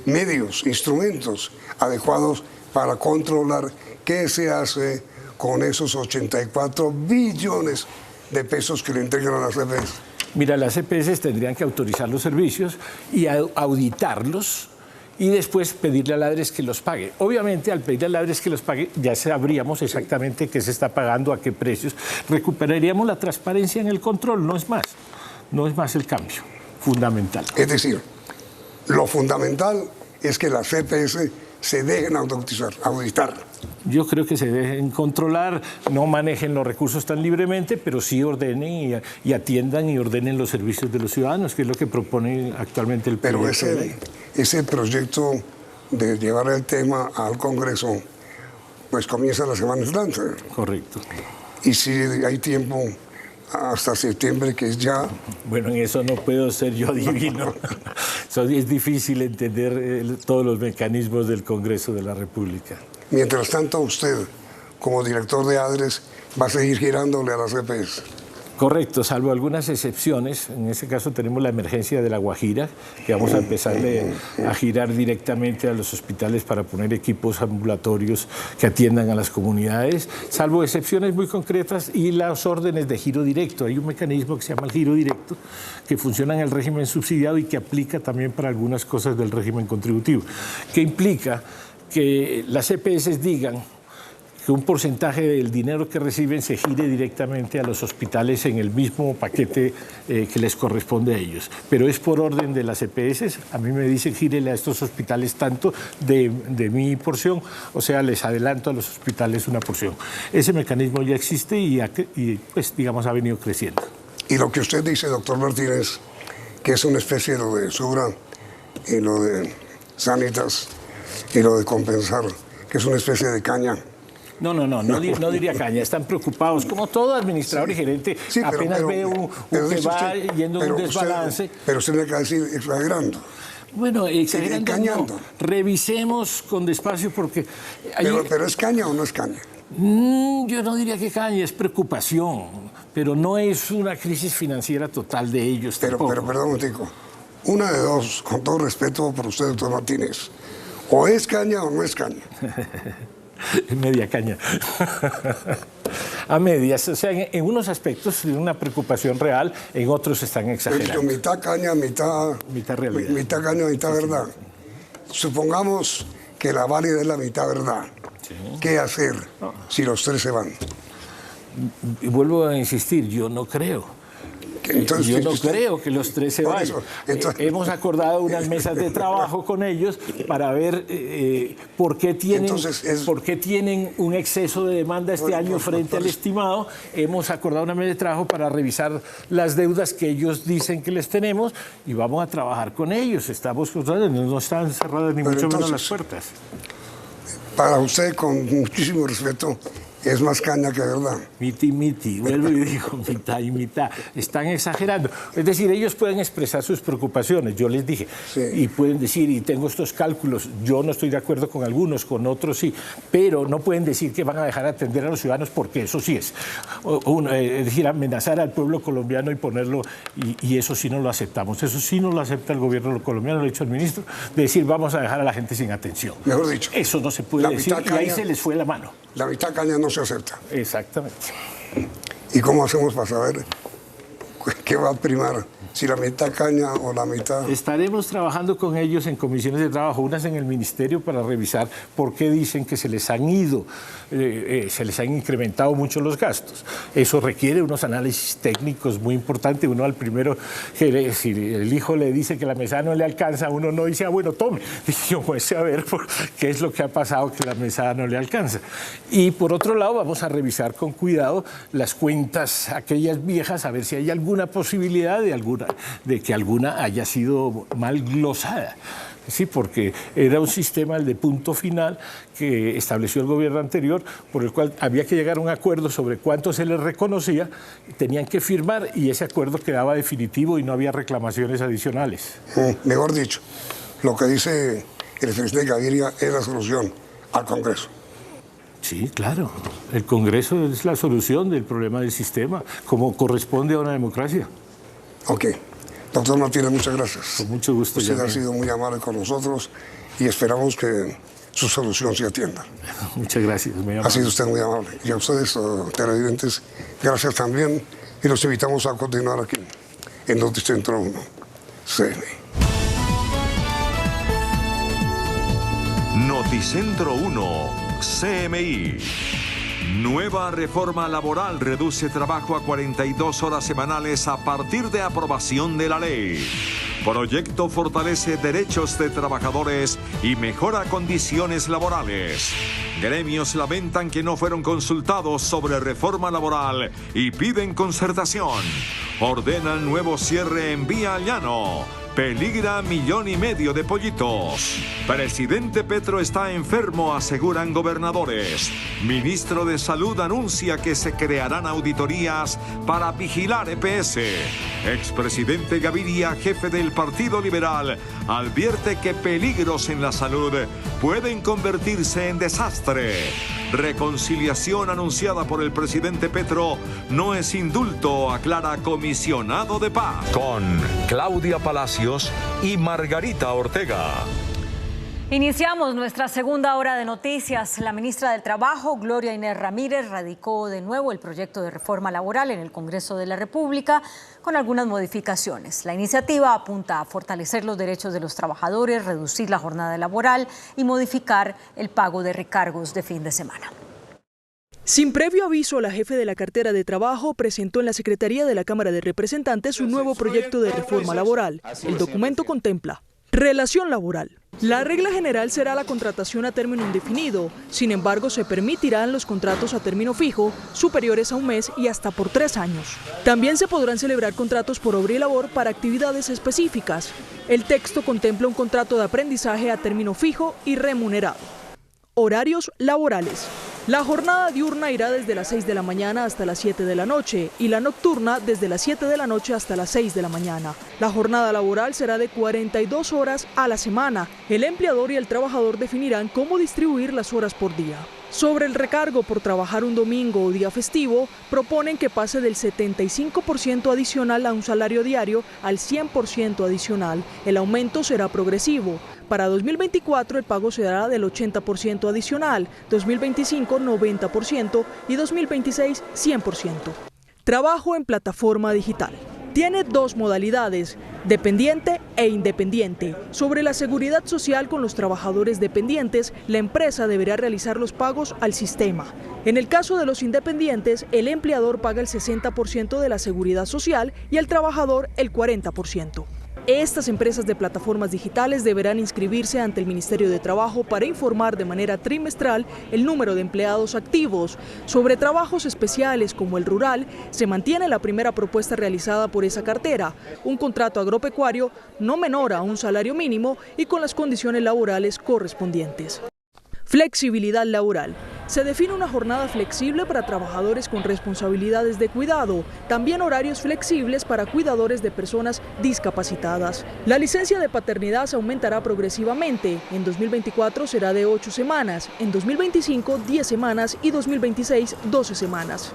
medios, instrumentos adecuados para controlar qué se hace con esos 84 billones de pesos que le entregan a las EPS. Mira, las EPS tendrían que autorizar los servicios y auditarlos y después pedirle a la ADRES que los pague. Obviamente, al pedirle a la ADRES que los pague, ya sabríamos exactamente qué se está pagando, a qué precios. Recuperaríamos la transparencia en el control, no es más. No es más el cambio fundamental. Es decir, lo fundamental es que las EPS se dejen auditar. Yo creo que se dejen controlar, no manejen los recursos tan libremente, pero sí ordenen y atiendan y ordenen los servicios de los ciudadanos, que es lo que propone actualmente el proyecto de ley. Ese proyecto de llevar el tema al Congreso, pues comienza la semana entrante. Correcto. Y si hay tiempo hasta septiembre, que es ya... Bueno, en eso no puedo ser yo adivino. Es difícil entender todos los mecanismos del Congreso de la República. Mientras tanto, usted, como director de ADRES, va a seguir girándole a las EPS. Correcto, salvo algunas excepciones. En este caso tenemos la emergencia de La Guajira, que vamos a empezarle a girar directamente a los hospitales para poner equipos ambulatorios que atiendan a las comunidades, salvo excepciones muy concretas y las órdenes de giro directo. Hay un mecanismo que se llama el giro directo, que funciona en el régimen subsidiado y que aplica también para algunas cosas del régimen contributivo, que implica que las EPS digan que un porcentaje del dinero que reciben se gire directamente a los hospitales en el mismo paquete que les corresponde a ellos. Pero es por orden de las EPS. A mí me dicen gírele a estos hospitales tanto de mi porción, o sea, les adelanto a los hospitales una porción. Ese mecanismo ya existe y pues, digamos, ha venido creciendo. Y lo que usted dice, doctor Martínez, que es una especie de lo de Sura y lo de Sanitas y lo de compensar, que es una especie de caña. No diría caña, están preocupados, como todo administrador y gerente, apenas ve un que va yendo un desbalance. Pero usted me acaba de decir exagerando. Bueno, exagerando no. Revisemos con despacio porque... ¿Pero es caña o no es caña? Yo no diría que caña, es preocupación, pero no es una crisis financiera total de ellos tampoco. Pero perdón, Tico, una de dos, con todo respeto por usted, doctor Martínez, o es caña o no es caña. Media caña. A medias, o sea, en unos aspectos tiene una preocupación real, en otros están exagerando. Mitad caña, mitad realidad. Mitad caña, mitad verdad. Supongamos que la válida es la mitad verdad. Sí. ¿Qué hacer si los tres se van? Y vuelvo a insistir, yo no creo. Entonces, yo no creo que los tres se vayan. Hemos acordado unas mesas de trabajo con ellos para ver por qué tienen un exceso de demanda este año frente al estimado. Hemos acordado una mesa de trabajo para revisar las deudas que ellos dicen que les tenemos y vamos a trabajar con ellos. No están cerradas ni mucho menos las puertas. Para usted, con muchísimo respeto, es más caña que verdad. Miti, vuelvo y digo, mitad y mitad. Están exagerando. Es decir, ellos pueden expresar sus preocupaciones, yo les dije, y pueden decir, y tengo estos cálculos, yo no estoy de acuerdo con algunos, con otros sí, pero no pueden decir que van a dejar de atender a los ciudadanos porque eso sí es. Es decir, amenazar al pueblo colombiano y ponerlo, y eso sí no lo aceptamos. Eso sí no lo acepta el gobierno colombiano, lo ha dicho el ministro, de decir, vamos a dejar a la gente sin atención. Mejor dicho. Eso no se puede decir, y ahí se les fue la mano. La mitad caña no se acepta. Exactamente. ¿Y cómo hacemos para saber qué va a primar? Si la mitad caña o la mitad... Estaremos trabajando con ellos en comisiones de trabajo, unas en el ministerio para revisar por qué dicen que se les han incrementado mucho los gastos. Eso requiere unos análisis técnicos muy importantes. Uno al primero, si el hijo le dice que la mesada no le alcanza, uno no dice, bueno, tome. Yo voy a ver qué es lo que ha pasado que la mesada no le alcanza. Y por otro lado, vamos a revisar con cuidado las cuentas, aquellas viejas, a ver si hay alguna posibilidad de que alguna haya sido mal glosada. Sí, porque era un sistema, el de punto final, que estableció el gobierno anterior, por el cual había que llegar a un acuerdo sobre cuánto se les reconocía, tenían que firmar y ese acuerdo quedaba definitivo y no había reclamaciones adicionales. Mejor dicho, lo que dice el presidente Gaviria es la solución al Congreso. Sí, claro. El Congreso es la solución del problema del sistema, como corresponde a una democracia. Ok. Doctor Martínez, muchas gracias. Con mucho gusto. Usted ha sido muy amable con nosotros y esperamos que su solución se atienda. Muchas gracias. Muy amable. Ha sido usted muy amable. Y a ustedes, televidentes, gracias también y los invitamos a continuar aquí en Noticentro 1, CNE. Noticentro 1, CMI. Nueva reforma laboral reduce trabajo a 42 horas semanales a partir de aprobación de la ley. Proyecto fortalece derechos de trabajadores y mejora condiciones laborales. Gremios lamentan que no fueron consultados sobre reforma laboral y piden concertación. Ordenan nuevo cierre en Vía Llano. Peligra 1,5 millones de pollitos. Presidente Petro está enfermo, aseguran gobernadores. Ministro de Salud anuncia que se crearán auditorías para vigilar EPS. Expresidente Gaviria, jefe del Partido Liberal, advierte que peligros en la salud pueden convertirse en desastre. Reconciliación anunciada por el presidente Petro no es indulto, aclara comisionado de paz. Con Claudia Palacios y Margarita Ortega. Iniciamos nuestra segunda hora de noticias. La ministra del Trabajo, Gloria Inés Ramírez, radicó de nuevo el proyecto de reforma laboral en el Congreso de la República con algunas modificaciones. La iniciativa apunta a fortalecer los derechos de los trabajadores, reducir la jornada laboral y modificar el pago de recargos de fin de semana. Sin previo aviso, la jefe de la cartera de Trabajo presentó en la Secretaría de la Cámara de Representantes un nuevo proyecto de reforma laboral. El documento contempla relación laboral. La regla general será la contratación a término indefinido. Sin embargo, se permitirán los contratos a término fijo, superiores a 1 mes y hasta por 3 años. También se podrán celebrar contratos por obra y labor para actividades específicas. El texto contempla un contrato de aprendizaje a término fijo y remunerado. Horarios laborales. La jornada diurna irá desde las 6 de la mañana hasta las 7 de la noche y la nocturna desde las 7 de la noche hasta las 6 de la mañana. La jornada laboral será de 42 horas a la semana. El empleador y el trabajador definirán cómo distribuir las horas por día. Sobre el recargo por trabajar un domingo o día festivo, proponen que pase del 75% adicional a un salario diario al 100% adicional. El aumento será progresivo. Para 2024 el pago será del 80% adicional, 2025 90% y 2026 100%. Trabajo en plataforma digital. Tiene 2 modalidades, dependiente e independiente. Sobre la seguridad social con los trabajadores dependientes, la empresa deberá realizar los pagos al sistema. En el caso de los independientes, el empleador paga el 60% de la seguridad social y el trabajador el 40%. Estas empresas de plataformas digitales deberán inscribirse ante el Ministerio de Trabajo para informar de manera trimestral el número de empleados activos. Sobre trabajos especiales como el rural, se mantiene la primera propuesta realizada por esa cartera, un contrato agropecuario no menor a un salario mínimo y con las condiciones laborales correspondientes. Flexibilidad laboral. Se define una jornada flexible para trabajadores con responsabilidades de cuidado, también horarios flexibles para cuidadores de personas discapacitadas. La licencia de paternidad se aumentará progresivamente. En 2024 será de 8 semanas, en 2025 10 semanas y 2026 12 semanas.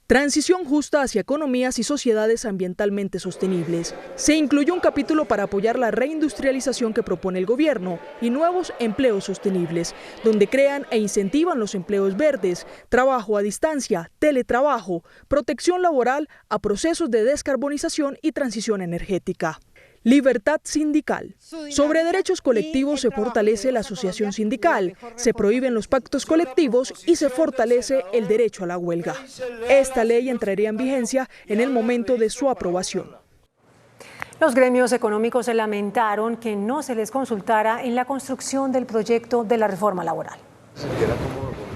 Transición justa hacia economías y sociedades ambientalmente sostenibles. Se incluye un capítulo para apoyar la reindustrialización que propone el gobierno y nuevos empleos sostenibles, donde crean e incentivan los empleos verdes, trabajo a distancia, teletrabajo, protección laboral a procesos de descarbonización y transición energética. Libertad sindical. Sobre derechos colectivos se fortalece la asociación sindical, se prohíben los pactos colectivos y se fortalece el derecho a la huelga. Esta ley entraría en vigencia en el momento de su aprobación. Los gremios económicos se lamentaron que no se les consultara en la construcción del proyecto de la reforma laboral.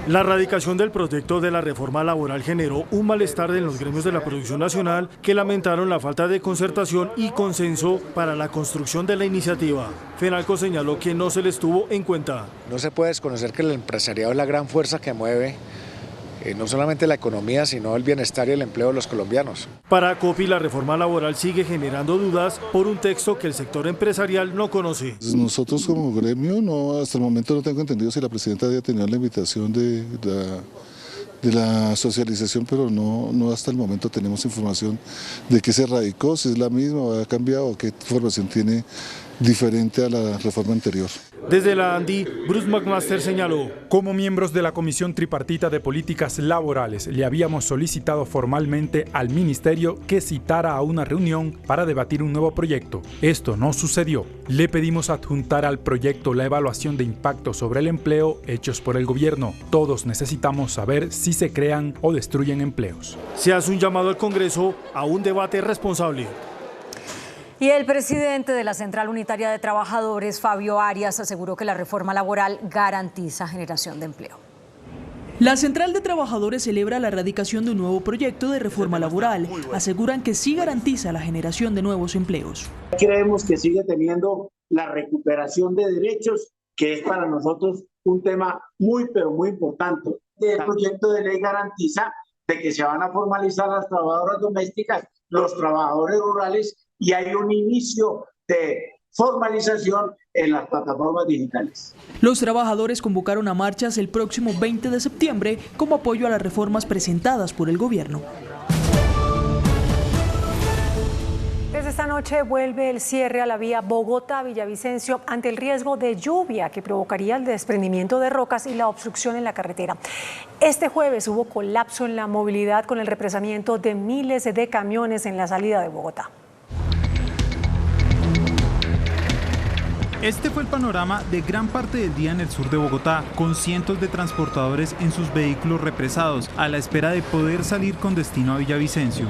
La radicación del proyecto de la reforma laboral generó un malestar en los gremios de la producción nacional que lamentaron la falta de concertación y consenso para la construcción de la iniciativa. Fenalco señaló que no se les tuvo en cuenta. No se puede desconocer que el empresariado es la gran fuerza que mueve no solamente la economía, sino el bienestar y el empleo de los colombianos. Para COPI, la reforma laboral sigue generando dudas por un texto que el sector empresarial no conoce. Nosotros como gremio, hasta el momento no tengo entendido si la presidenta había tenido la invitación de la socialización, pero no hasta el momento tenemos información de qué se radicó, si es la misma o ha cambiado o qué formación tiene diferente a la reforma anterior. Desde la ANDI, Bruce McMaster señaló: como miembros de la Comisión Tripartita de Políticas Laborales, le habíamos solicitado formalmente al Ministerio que citara a una reunión para debatir un nuevo proyecto. Esto no sucedió. Le pedimos adjuntar al proyecto la evaluación de impacto sobre el empleo hechos por el gobierno. Todos necesitamos saber si se crean o destruyen empleos. Se hace un llamado al Congreso a un debate responsable. Y el presidente de la Central Unitaria de Trabajadores, Fabio Arias, aseguró que la reforma laboral garantiza generación de empleo. La Central de Trabajadores celebra la erradicación de un nuevo proyecto de reforma laboral. Aseguran que sí garantiza la generación de nuevos empleos. Creemos que sigue teniendo la recuperación de derechos, que es para nosotros un tema muy, pero muy importante. El proyecto de ley garantiza de que se van a formalizar las trabajadoras domésticas, los trabajadores rurales, y hay un inicio de formalización en las plataformas digitales. Los trabajadores convocaron a marchas el próximo 20 de septiembre como apoyo a las reformas presentadas por el gobierno. Desde esta noche vuelve el cierre a la vía Bogotá-Villavicencio ante el riesgo de lluvia que provocaría el desprendimiento de rocas y la obstrucción en la carretera. Este jueves hubo colapso en la movilidad con el represamiento de miles de camiones en la salida de Bogotá. Este fue el panorama de gran parte del día en el sur de Bogotá, con cientos de transportadores en sus vehículos represados, a la espera de poder salir con destino a Villavicencio.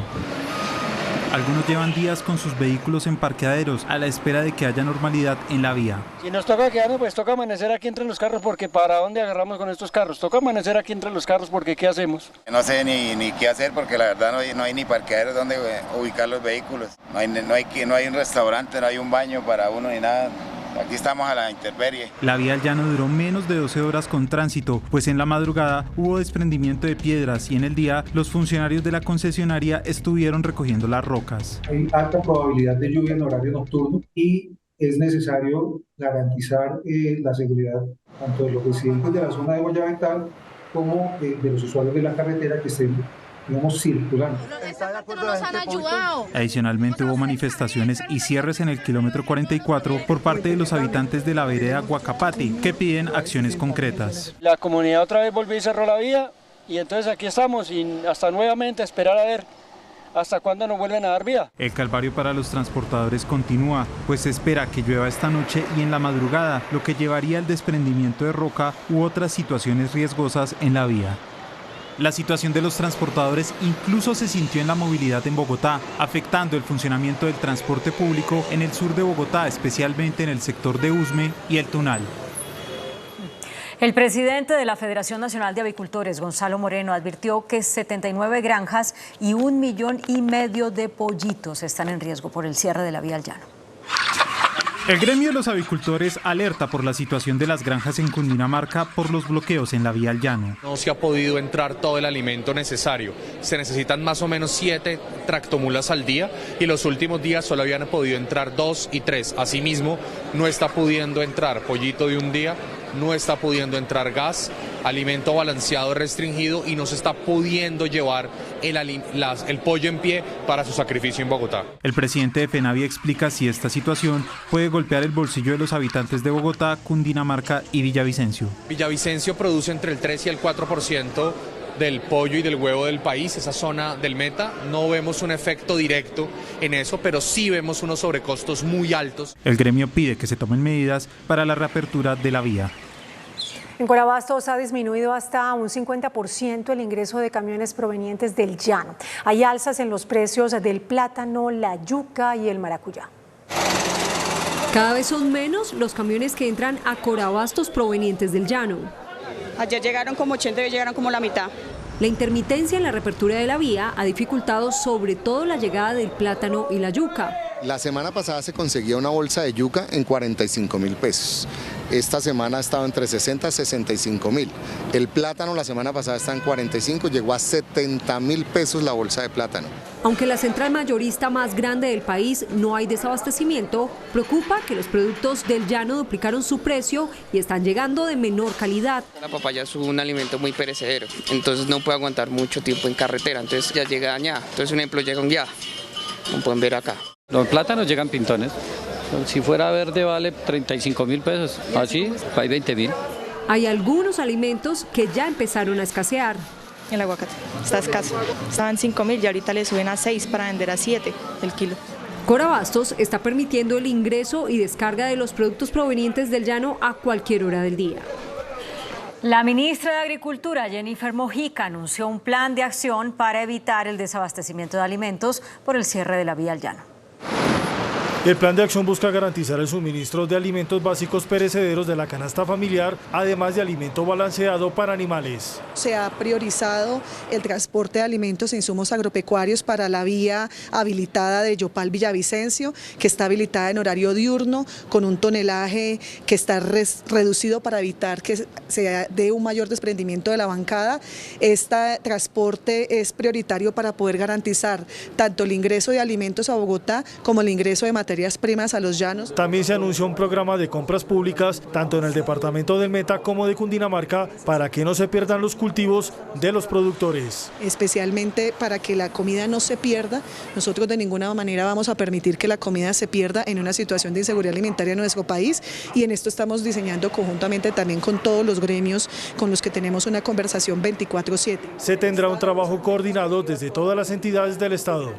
Algunos llevan días con sus vehículos en parqueaderos, a la espera de que haya normalidad en la vía. Si nos toca quedarnos, pues toca amanecer aquí entre los carros, porque ¿para dónde agarramos con estos carros? Toca amanecer aquí entre los carros, porque ¿qué hacemos? No sé ni qué hacer, porque la verdad no hay ni parqueaderos donde ubicar los vehículos. No hay un restaurante, no hay un baño para uno ni nada. Aquí estamos a la intemperie. La vía al llano duró menos de 12 horas con tránsito, pues en la madrugada hubo desprendimiento de piedras y en el día los funcionarios de la concesionaria estuvieron recogiendo las rocas. Hay alta probabilidad de lluvia en horario nocturno y es necesario garantizar la seguridad tanto de los residentes de la zona de Guayabetal como de los usuarios de la carretera que estén, digamos, circulando. Adicionalmente hubo manifestaciones y cierres en el kilómetro 44 por parte de los habitantes de la vereda Guacapati, que piden acciones concretas. La comunidad otra vez volvió y cerró la vía, y entonces aquí estamos y hasta nuevamente esperar a ver hasta cuándo nos vuelven a dar vía. El calvario para los transportadores continúa, pues se espera que llueva esta noche y en la madrugada, lo que llevaría al desprendimiento de roca u otras situaciones riesgosas en la vía. La situación de los transportadores incluso se sintió en la movilidad en Bogotá, afectando el funcionamiento del transporte público en el sur de Bogotá, especialmente en el sector de Usme y El Tunal. El presidente de la Federación Nacional de Avicultores, Gonzalo Moreno, advirtió que 79 granjas y 1,5 millones de pollitos están en riesgo por el cierre de la vía al llano. El gremio de los avicultores alerta por la situación de las granjas en Cundinamarca por los bloqueos en la vía al llano. No se ha podido entrar todo el alimento necesario. Se necesitan más o menos 7 tractomulas al día y los últimos días solo habían podido entrar 2 y 3. Asimismo, no está pudiendo entrar pollito de un día, no está pudiendo entrar gas, alimento balanceado restringido y no se está pudiendo llevar el pollo en pie para su sacrificio en Bogotá. El presidente de FENAVI explica si esta situación puede golpear el bolsillo de los habitantes de Bogotá, Cundinamarca y Villavicencio. Villavicencio produce entre el 3 y el 4% del pollo y del huevo del país, esa zona del Meta. No vemos un efecto directo en eso, pero sí vemos unos sobrecostos muy altos. El gremio pide que se tomen medidas para la reapertura de la vía. En Corabastos ha disminuido hasta un 50% el ingreso de camiones provenientes del llano. Hay alzas en los precios del plátano, la yuca y el maracuyá. Cada vez son menos los camiones que entran a Corabastos provenientes del llano. Ayer llegaron como 80 y hoy llegaron como la mitad. La intermitencia en la reapertura de la vía ha dificultado sobre todo la llegada del plátano y la yuca. La semana pasada se conseguía una bolsa de yuca en 45.000 pesos. Esta semana ha estado entre 60 y 65.000. El plátano la semana pasada está en 45, llegó a 70.000 pesos la bolsa de plátano. Aunque la central mayorista más grande del país no hay desabastecimiento, preocupa que los productos del llano duplicaron su precio y están llegando de menor calidad. La papaya es un alimento muy perecedero, entonces no puede aguantar mucho tiempo en carretera, entonces ya llega dañada. Entonces un ejemplo, llega un guía, como pueden ver acá. Los plátanos llegan pintones, Si fuera verde vale 35.000 pesos, así hay 20.000. Hay algunos alimentos que ya empezaron a escasear. El aguacate está escaso, estaban 5.000 y ahorita le suben a 6 para vender a 7 el kilo. Corabastos está permitiendo el ingreso y descarga de los productos provenientes del llano a cualquier hora del día. La ministra de Agricultura, Jennifer Mojica, anunció un plan de acción para evitar el desabastecimiento de alimentos por el cierre de la vía al llano. El plan de acción busca garantizar el suministro de alimentos básicos perecederos de la canasta familiar, además de alimento balanceado para animales. Se ha priorizado el transporte de alimentos e insumos agropecuarios para la vía habilitada de Yopal-Villavicencio, que está habilitada en horario diurno, con un tonelaje que está reducido para evitar que se dé un mayor desprendimiento de la bancada. Este transporte es prioritario para poder garantizar tanto el ingreso de alimentos a Bogotá como el ingreso de materias primas a los llanos. También se anunció un programa de compras públicas, tanto en el departamento del Meta como de Cundinamarca, para que no se pierdan los cultivos de los productores. Especialmente para que la comida no se pierda. Nosotros de ninguna manera vamos a permitir que la comida se pierda en una situación de inseguridad alimentaria en nuestro país, y en esto estamos diseñando conjuntamente también con todos los gremios con los que tenemos una conversación 24/7. Se tendrá un trabajo coordinado desde todas las entidades del Estado.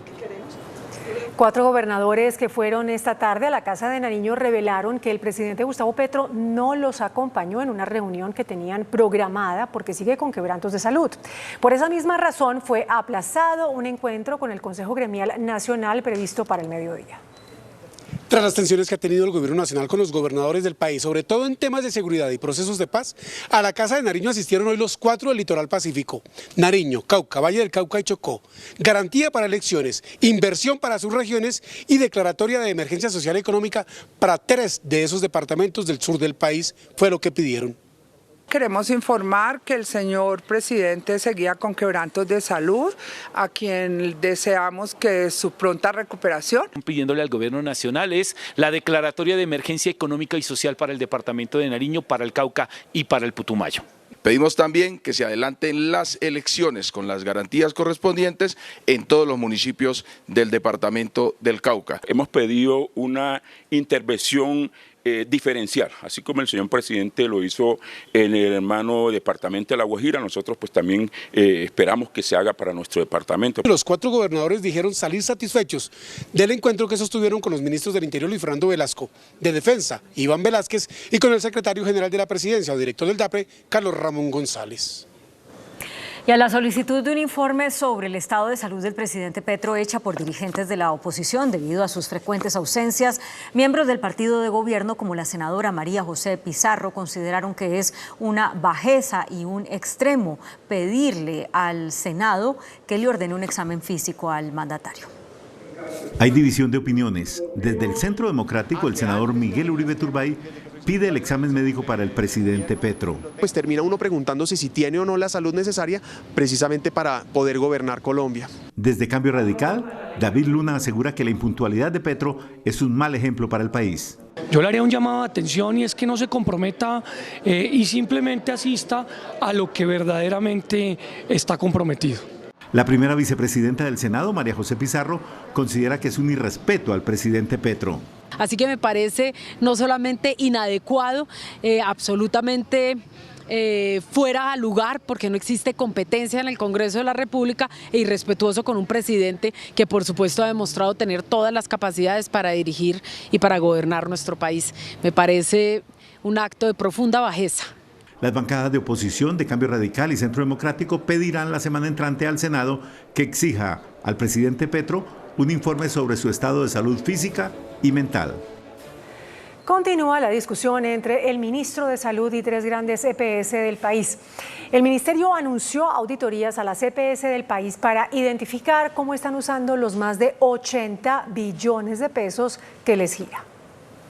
4 gobernadores que fueron esta tarde a la Casa de Nariño revelaron que el presidente Gustavo Petro no los acompañó en una reunión que tenían programada porque sigue con quebrantos de salud. Por esa misma razón fue aplazado un encuentro con el Consejo Gremial Nacional previsto para el mediodía. Tras las tensiones que ha tenido el gobierno nacional con los gobernadores del país, sobre todo en temas de seguridad y procesos de paz, a la Casa de Nariño asistieron hoy los 4 del litoral pacífico: Nariño, Cauca, Valle del Cauca y Chocó. Garantía para elecciones, inversión para sus regiones y declaratoria de emergencia social y económica para 3 de esos departamentos del sur del país fue lo que pidieron. Queremos informar que el señor presidente seguía con quebrantos de salud, a quien deseamos que su pronta recuperación. Pidiéndole al gobierno nacional es la declaratoria de emergencia económica y social para el departamento de Nariño, para el Cauca y para el Putumayo. Pedimos también que se adelanten las elecciones con las garantías correspondientes en todos los municipios del departamento del Cauca. Hemos pedido una intervención diferencial, así como el señor presidente lo hizo en el hermano departamento de La Guajira. Nosotros pues también esperamos que se haga para nuestro departamento. Los 4 gobernadores dijeron salir satisfechos del encuentro que sostuvieron con los ministros del Interior, Luis Fernando Velasco, de Defensa, Iván Velázquez, y con el secretario general de la Presidencia o director del DAPRE, Carlos Ramón González. Y a la solicitud de un informe sobre el estado de salud del presidente Petro hecha por dirigentes de la oposición debido a sus frecuentes ausencias, miembros del partido de gobierno como la senadora María José Pizarro consideraron que es una bajeza y un extremo pedirle al Senado que le ordene un examen físico al mandatario. Hay división de opiniones. Desde el Centro Democrático, el senador Miguel Uribe Turbay pide el examen médico para el presidente Petro. Pues termina uno preguntándose si tiene o no la salud necesaria precisamente para poder gobernar Colombia. Desde Cambio Radical, David Luna asegura que la impuntualidad de Petro es un mal ejemplo para el país. Yo le haría un llamado de atención y es que no se comprometa y simplemente asista a lo que verdaderamente está comprometido. La primera vicepresidenta del Senado, María José Pizarro, considera que es un irrespeto al presidente Petro. Así que me parece no solamente inadecuado, absolutamente fuera de lugar, porque no existe competencia en el Congreso de la República, e irrespetuoso con un presidente que por supuesto ha demostrado tener todas las capacidades para dirigir y para gobernar nuestro país. Me parece un acto de profunda bajeza. Las bancadas de oposición de Cambio Radical y Centro Democrático pedirán la semana entrante al Senado que exija al presidente Petro un informe sobre su estado de salud física y mental. Continúa la discusión entre el ministro de Salud y 3 grandes EPS del país. El ministerio anunció auditorías a las EPS del país para identificar cómo están usando los más de 80 billones de pesos que les gira.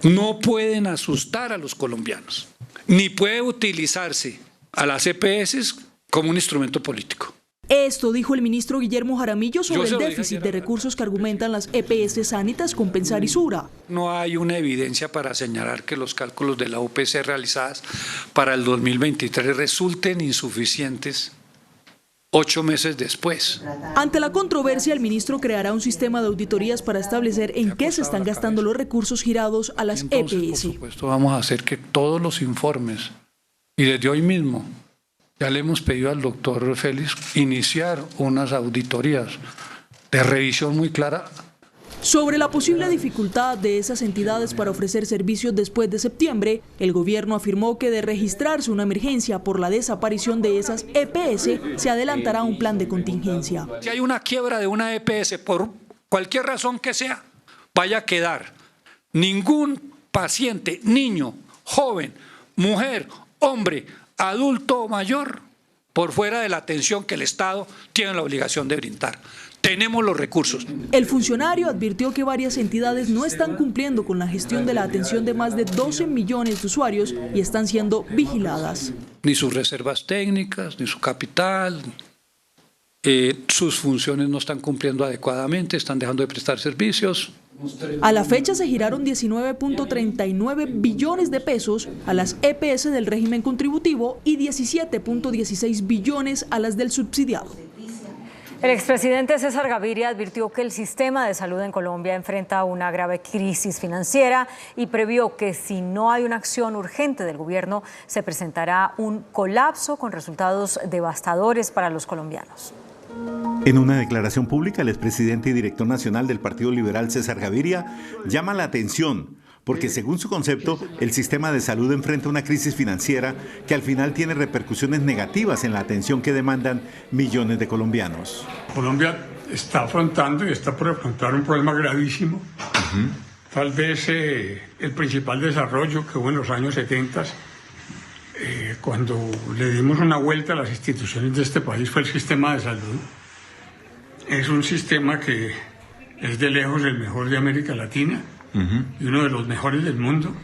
No pueden asustar a los colombianos, ni puede utilizarse a las EPS como un instrumento político. Esto dijo el ministro Guillermo Jaramillo sobre el déficit de recursos que argumentan las EPS Sanitas con Pensar y Sura. No hay una evidencia para señalar que los cálculos de la UPC realizadas para el 2023 resulten insuficientes 8 meses después. Ante la controversia, el ministro creará un sistema de auditorías para establecer en qué se están gastando los recursos girados a las EPS. Por supuesto, vamos a hacer que todos los informes, y desde hoy mismo, ya le hemos pedido al doctor Félix iniciar unas auditorías de revisión muy clara. Sobre la posible dificultad de esas entidades para ofrecer servicios después de septiembre, el gobierno afirmó que de registrarse una emergencia por la desaparición de esas EPS, se adelantará un plan de contingencia. Si hay una quiebra de una EPS, por cualquier razón que sea, vaya a quedar ningún paciente, niño, joven, mujer, hombre, adulto o mayor, por fuera de la atención que el Estado tiene la obligación de brindar. Tenemos los recursos. El funcionario advirtió que varias entidades no están cumpliendo con la gestión de la atención de más de 12 millones de usuarios y están siendo vigiladas. Ni sus reservas técnicas, ni su capital, sus funciones no están cumpliendo adecuadamente, están dejando de prestar servicios. A la fecha se giraron 19.39 billones de pesos a las EPS del régimen contributivo y 17.16 billones a las del subsidiado. El expresidente César Gaviria advirtió que el sistema de salud en Colombia enfrenta una grave crisis financiera y previó que si no hay una acción urgente del gobierno se presentará un colapso con resultados devastadores para los colombianos. En una declaración pública, el expresidente y director nacional del Partido Liberal, César Gaviria, llama la atención porque, según su concepto, el sistema de salud enfrenta una crisis financiera que al final tiene repercusiones negativas en la atención que demandan millones de colombianos. Colombia está afrontando y está por afrontar un problema gravísimo. Tal vez el principal desarrollo que hubo en los años 70, cuando le dimos una vuelta a las instituciones de este país, fue el sistema de salud. Es un sistema que es de lejos el mejor de América Latina y uno de los mejores del mundo.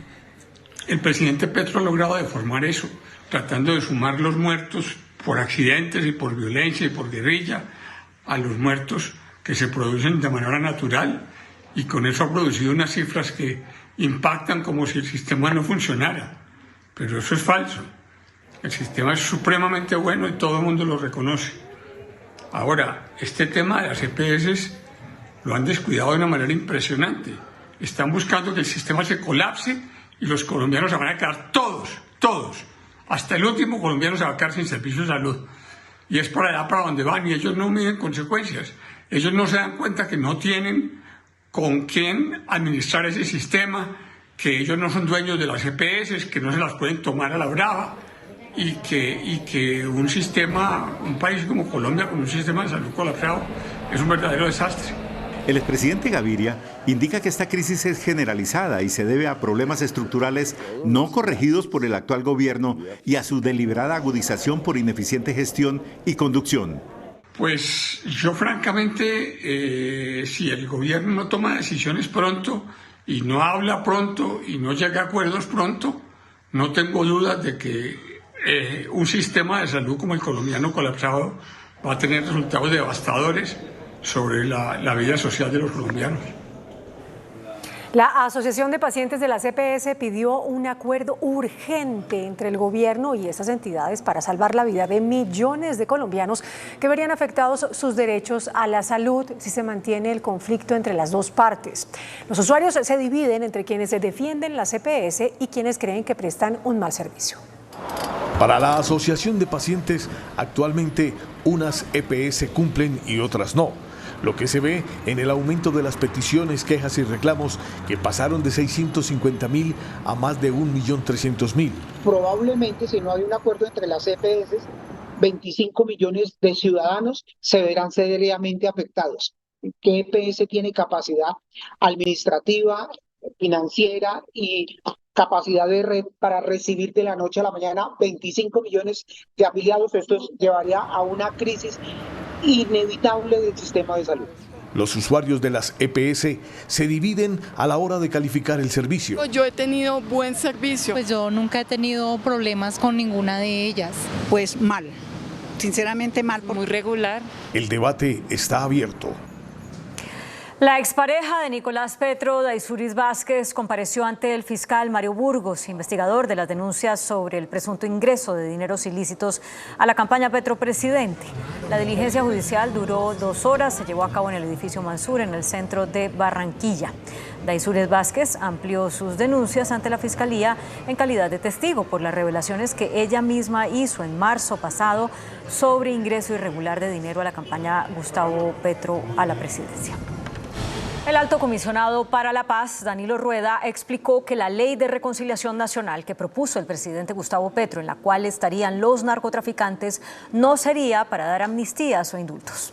El presidente Petro ha logrado deformar eso, tratando de sumar los muertos por accidentes y por violencia y por guerrilla a los muertos que se producen de manera natural, y con eso ha producido unas cifras que impactan como si el sistema no funcionara. Pero eso es falso. El sistema es supremamente bueno y todo el mundo lo reconoce. Ahora, este tema de las EPS lo han descuidado de una manera impresionante. Están buscando que el sistema se colapse y los colombianos se van a quedar todos, hasta el último colombiano se va a quedar sin servicio de salud. Y es por allá para donde van, y ellos no miden consecuencias. Ellos no se dan cuenta que no tienen con quién administrar ese sistema, que ellos no son dueños de las EPS, que no se las pueden tomar a la brava, y que un país como Colombia con un sistema de salud colapsado es un verdadero desastre. El expresidente Gaviria indica que esta crisis es generalizada y se debe a problemas estructurales no corregidos por el actual gobierno y a su deliberada agudización por ineficiente gestión y conducción. Pues yo francamente, si el gobierno no toma decisiones pronto y no habla pronto y no llega a acuerdos pronto, no tengo dudas de que un sistema de salud como el colombiano colapsado va a tener resultados devastadores sobre la vida social de los colombianos. La Asociación de Pacientes de las EPS pidió un acuerdo urgente entre el gobierno y esas entidades para salvar la vida de millones de colombianos que verían afectados sus derechos a la salud si se mantiene el conflicto entre las dos partes. Los usuarios se dividen entre quienes defienden las EPS y quienes creen que prestan un mal servicio. Para la Asociación de Pacientes, actualmente unas EPS cumplen y otras no. Lo que se ve en el aumento de las peticiones, quejas y reclamos que pasaron de 650.000 a más de 1.300.000. Probablemente, si no hay un acuerdo entre las EPS, 25 millones de ciudadanos se verán seriamente afectados. ¿Qué EPS tiene capacidad administrativa, financiera y capacidad de red para recibir de la noche a la mañana 25 millones de afiliados? Esto llevaría a una crisis inevitable del sistema de salud. Los usuarios de las EPS se dividen a la hora de calificar el servicio. Yo he tenido buen servicio. Pues yo nunca he tenido problemas con ninguna de ellas. Pues mal, sinceramente mal. Muy regular. El debate está abierto. La expareja de Nicolás Petro, Daisuris Vázquez, compareció ante el fiscal Mario Burgos, investigador de las denuncias sobre el presunto ingreso de dineros ilícitos a la campaña Petro Presidente. La diligencia judicial duró 2 horas, se llevó a cabo en el edificio Mansur, en el centro de Barranquilla. Daisuris Vázquez amplió sus denuncias ante la Fiscalía en calidad de testigo por las revelaciones que ella misma hizo en marzo pasado sobre ingreso irregular de dinero a la campaña Gustavo Petro a la presidencia. El alto comisionado para la paz, Danilo Rueda, explicó que la ley de reconciliación nacional que propuso el presidente Gustavo Petro, en la cual estarían los narcotraficantes, no sería para dar amnistías o indultos.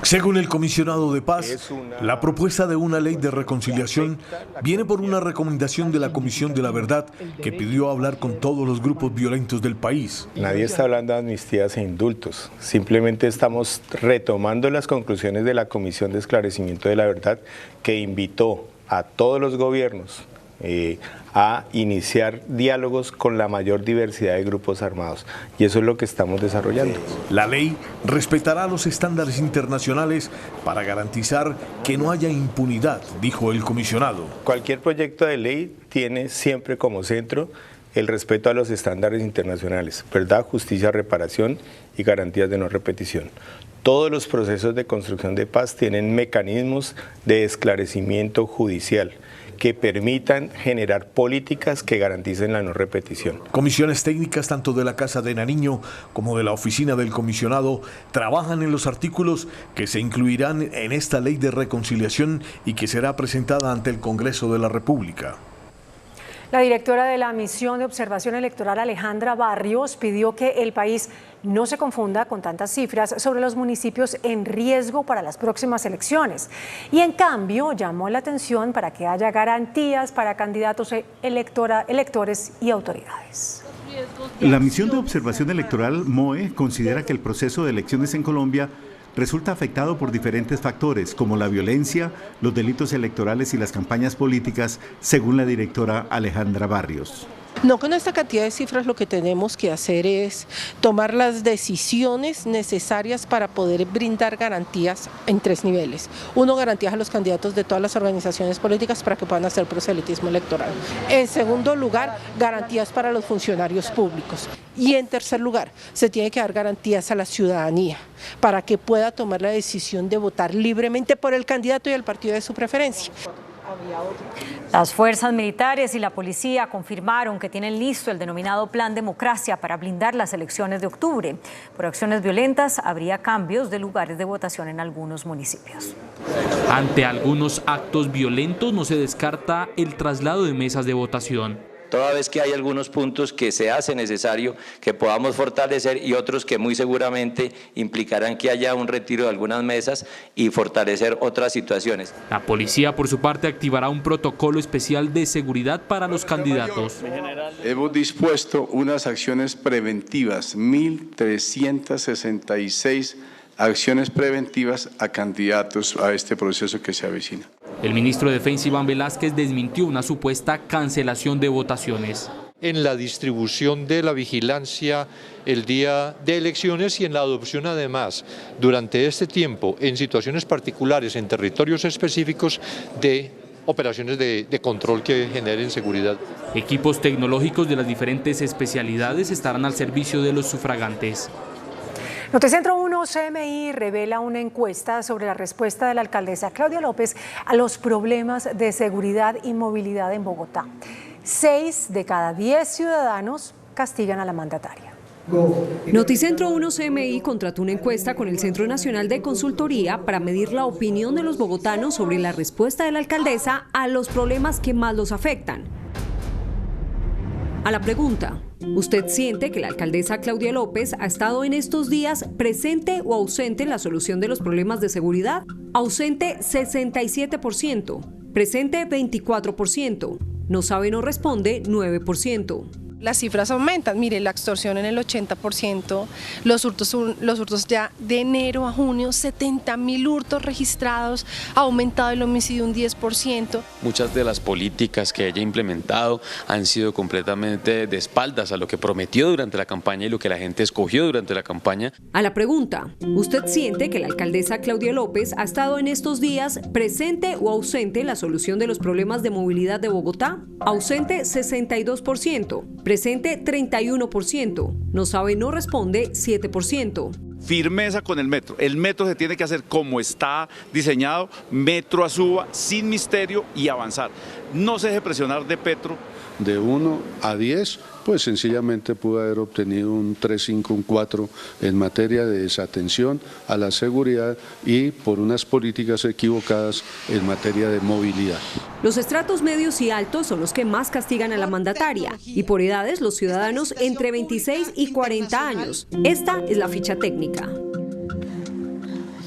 Según el comisionado de paz, la propuesta de una ley de reconciliación viene por una recomendación de la Comisión de la Verdad que pidió hablar con todos los grupos violentos del país. Nadie está hablando de amnistías e indultos, simplemente estamos retomando las conclusiones de la Comisión de Esclarecimiento de la Verdad que invitó a todos los gobiernos a iniciar diálogos con la mayor diversidad de grupos armados, y eso es lo que estamos desarrollando. La ley respetará los estándares internacionales para garantizar que no haya impunidad, dijo el comisionado. Cualquier proyecto de ley tiene siempre como centro el respeto a los estándares internacionales, verdad, justicia, reparación y garantías de no repetición. Todos los procesos de construcción de paz tienen mecanismos de esclarecimiento judicial que permitan generar políticas que garanticen la no repetición. Comisiones técnicas tanto de la Casa de Nariño como de la Oficina del Comisionado trabajan en los artículos que se incluirán en esta ley de reconciliación y que será presentada ante el Congreso de la República. La directora de la Misión de Observación Electoral, Alejandra Barrios, pidió que el país no se confunda con tantas cifras sobre los municipios en riesgo para las próximas elecciones. Y en cambio, llamó la atención para que haya garantías para candidatos, electores y autoridades. La Misión de Observación Electoral, MOE, considera que el proceso de elecciones en Colombia resulta afectado por diferentes factores, como la violencia, los delitos electorales y las campañas políticas, según la directora Alejandra Barrios. No con esta cantidad de cifras lo que tenemos que hacer es tomar las decisiones necesarias para poder brindar garantías en 3 niveles. 1, garantías a los candidatos de todas las organizaciones políticas para que puedan hacer proselitismo electoral. En segundo lugar, garantías para los funcionarios públicos. Y en tercer lugar, se tiene que dar garantías a la ciudadanía para que pueda tomar la decisión de votar libremente por el candidato y el partido de su preferencia. Las fuerzas militares y la policía confirmaron que tienen listo el denominado Plan Democracia para blindar las elecciones de octubre. Por acciones violentas habría cambios de lugares de votación en algunos municipios. Ante algunos actos violentos no se descarta el traslado de mesas de votación. Toda vez que hay algunos puntos que se hace necesario que podamos fortalecer y otros que muy seguramente implicarán que haya un retiro de algunas mesas y fortalecer otras situaciones. La policía, por su parte, activará un protocolo especial de seguridad para los candidatos. Hemos dispuesto unas acciones preventivas, 1.366 acciones preventivas a candidatos a este proceso que se avecina. El ministro de Defensa, Iván Velázquez, desmintió una supuesta cancelación de votaciones. En la distribución de la vigilancia el día de elecciones y en la adopción además durante este tiempo en situaciones particulares en territorios específicos de operaciones de control que generen seguridad. Equipos tecnológicos de las diferentes especialidades estarán al servicio de los sufragantes. Noticentro 1 CMI revela una encuesta sobre la respuesta de la alcaldesa Claudia López a los problemas de seguridad y movilidad en Bogotá. 6 de cada 10 ciudadanos castigan a la mandataria. Noticentro 1 CMI contrató una encuesta con el Centro Nacional de Consultoría para medir la opinión de los bogotanos sobre la respuesta de la alcaldesa a los problemas que más los afectan. A la pregunta, ¿usted siente que la alcaldesa Claudia López ha estado en estos días presente o ausente en la solución de los problemas de seguridad? Ausente 67%, presente 24%, no sabe no responde 9%. Las cifras aumentan, mire, la extorsión en el 80%, los hurtos ya de enero a junio, 70.000 hurtos registrados, ha aumentado el homicidio un 10%. Muchas de las políticas que ella ha implementado han sido completamente de espaldas a lo que prometió durante la campaña y lo que la gente escogió durante la campaña. A la pregunta, ¿usted siente que la alcaldesa Claudia López ha estado en estos días presente o ausente en la solución de los problemas de movilidad de Bogotá? Ausente 62%. Presente 31%, no sabe, no responde 7%. Firmeza con el metro. El metro se tiene que hacer como está diseñado, metro a suba, sin misterio y avanzar. No se deje presionar de Petro. De 1 a 10, pues sencillamente pudo haber obtenido un 3, 5, un 4 en materia de desatención a la seguridad y por unas políticas equivocadas en materia de movilidad. Los estratos medios y altos son los que más castigan a la mandataria y por edades los ciudadanos entre 26 y 40 años. Esta es la ficha técnica.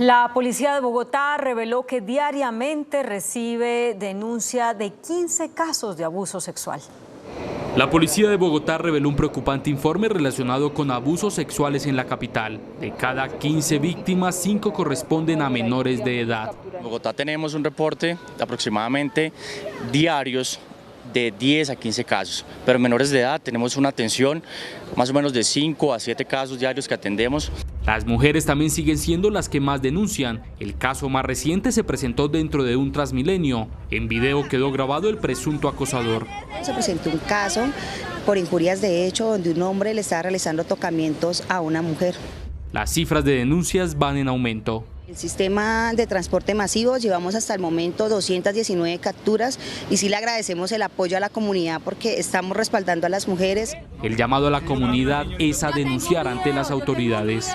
La policía de Bogotá reveló que diariamente recibe denuncia de 15 casos de abuso sexual. La policía de Bogotá reveló un preocupante informe relacionado con abusos sexuales en la capital. De cada 15 víctimas, 5 corresponden a menores de edad. En Bogotá tenemos un reporte aproximadamente diarios de 10 a 15 casos, pero menores de edad tenemos una atención más o menos de 5 a 7 casos diarios que atendemos. Las mujeres también siguen siendo las que más denuncian. El caso más reciente se presentó dentro de un Transmilenio. En video quedó grabado el presunto acosador. Se presentó un caso por injurias de hecho donde un hombre le estaba realizando tocamientos a una mujer. Las cifras de denuncias van en aumento. El sistema de transporte masivo llevamos hasta el momento 219 capturas y sí le agradecemos el apoyo a la comunidad porque estamos respaldando a las mujeres. El llamado a la comunidad es a denunciar ante las autoridades.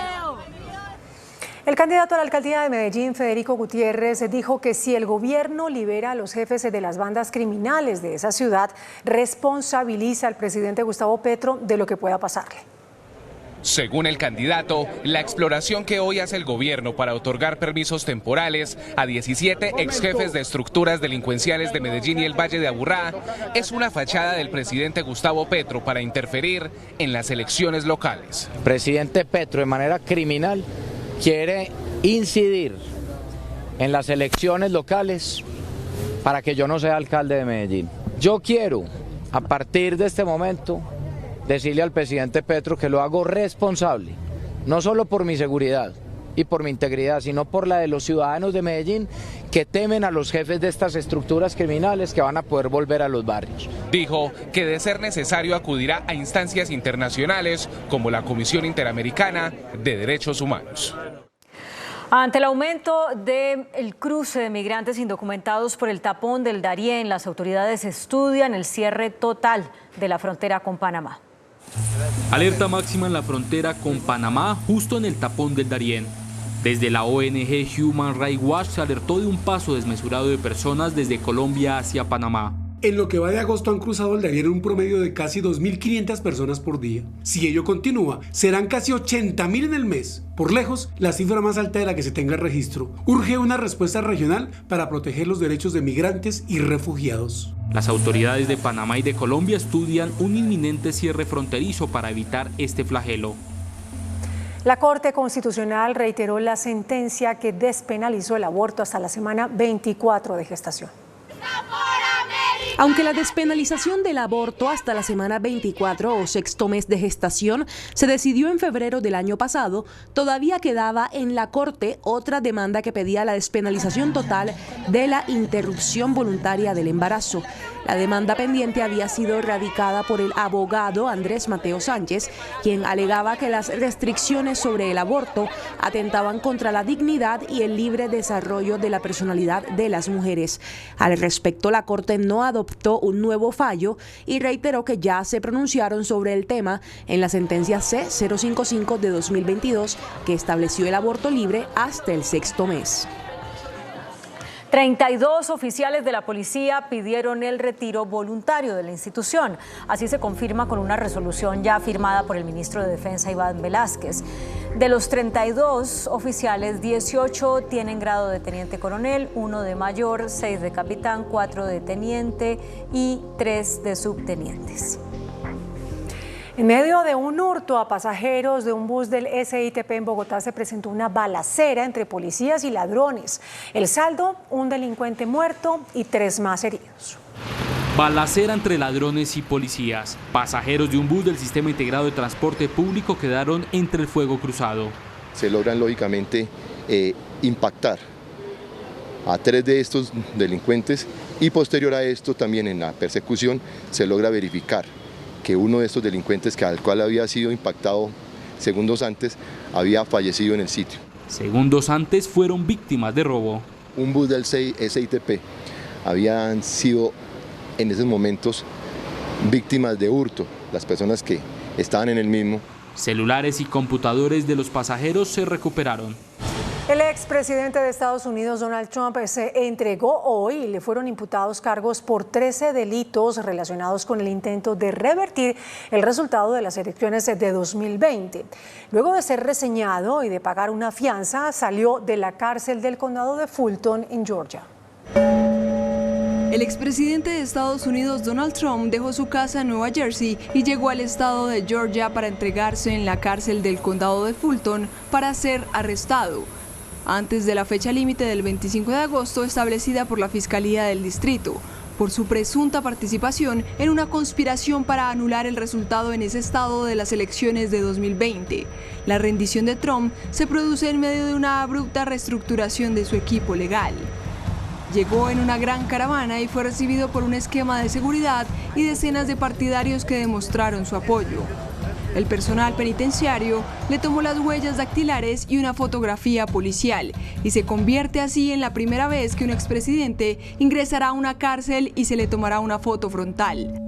El candidato a la alcaldía de Medellín, Federico Gutiérrez, dijo que si el gobierno libera a los jefes de las bandas criminales de esa ciudad, responsabiliza al presidente Gustavo Petro de lo que pueda pasarle. Según el candidato, la exploración que hoy hace el gobierno para otorgar permisos temporales a 17 exjefes de estructuras delincuenciales de Medellín y el Valle de Aburrá es una fachada del presidente Gustavo Petro para interferir en las elecciones locales. Presidente Petro, de manera criminal, quiere incidir en las elecciones locales para que yo no sea alcalde de Medellín. Yo quiero, a partir de este momento, decirle al presidente Petro que lo hago responsable, no solo por mi seguridad y por mi integridad, sino por la de los ciudadanos de Medellín que temen a los jefes de estas estructuras criminales que van a poder volver a los barrios. Dijo que de ser necesario acudirá a instancias internacionales como la Comisión Interamericana de Derechos Humanos. Ante el aumento del cruce de migrantes indocumentados por el tapón del Darién, las autoridades estudian el cierre total de la frontera con Panamá. Alerta máxima en la frontera con Panamá, justo en el tapón del Darién. Desde la ONG Human Rights Watch se alertó de un paso desmesurado de personas desde Colombia hacia Panamá. En lo que va de agosto han cruzado el Darién un promedio de casi 2.500 personas por día. Si ello continúa, serán casi 80.000 en el mes. Por lejos, la cifra más alta de la que se tenga registro. Urge una respuesta regional para proteger los derechos de migrantes y refugiados. Las autoridades de Panamá y de Colombia estudian un inminente cierre fronterizo para evitar este flagelo. La Corte Constitucional reiteró la sentencia que despenalizó el aborto hasta la semana 24 de gestación. Aunque la despenalización del aborto hasta la semana 24 o sexto mes de gestación se decidió en febrero del año pasado, todavía quedaba en la Corte otra demanda que pedía la despenalización total de la interrupción voluntaria del embarazo. La demanda pendiente había sido radicada por el abogado Andrés Mateo Sánchez, quien alegaba que las restricciones sobre el aborto atentaban contra la dignidad y el libre desarrollo de la personalidad de las mujeres. Al respecto, la Corte no adoptó un nuevo fallo y reiteró que ya se pronunciaron sobre el tema en la sentencia C-055 de 2022, que estableció el aborto libre hasta el sexto mes. 32 oficiales de la policía pidieron el retiro voluntario de la institución. Así se confirma con una resolución ya firmada por el ministro de Defensa, Iván Velásquez. De los 32 oficiales, 18 tienen grado de teniente coronel, 1 de mayor, 6 de capitán, 4 de teniente y 3 de subtenientes. En medio de un hurto a pasajeros de un bus del SITP en Bogotá se presentó una balacera entre policías y ladrones. El saldo, un delincuente muerto y 3 más heridos. Balacera entre ladrones y policías. Pasajeros de un bus del Sistema Integrado de Transporte Público quedaron entre el fuego cruzado. Se logran lógicamente impactar a 3 de estos delincuentes y posterior a esto también en la persecución se logra verificar que uno de estos delincuentes al cual había sido impactado segundos antes había fallecido en el sitio. Segundos antes fueron víctimas de robo. Un bus del SITP habían sido en esos momentos víctimas de hurto, las personas que estaban en el mismo. Celulares y computadores de los pasajeros se recuperaron. El expresidente de Estados Unidos, Donald Trump, se entregó hoy y le fueron imputados cargos por 13 delitos relacionados con el intento de revertir el resultado de las elecciones de 2020. Luego de ser reseñado y de pagar una fianza, salió de la cárcel del condado de Fulton, en Georgia. El expresidente de Estados Unidos, Donald Trump, dejó su casa en Nueva Jersey y llegó al estado de Georgia para entregarse en la cárcel del condado de Fulton para ser arrestado, antes de la fecha límite del 25 de agosto establecida por la Fiscalía del Distrito, por su presunta participación en una conspiración para anular el resultado en ese estado de las elecciones de 2020. La rendición de Trump se produce en medio de una abrupta reestructuración de su equipo legal. Llegó en una gran caravana y fue recibido por un esquema de seguridad y decenas de partidarios que demostraron su apoyo. El personal penitenciario le tomó las huellas dactilares y una fotografía policial y se convierte así en la primera vez que un expresidente ingresará a una cárcel y se le tomará una foto frontal.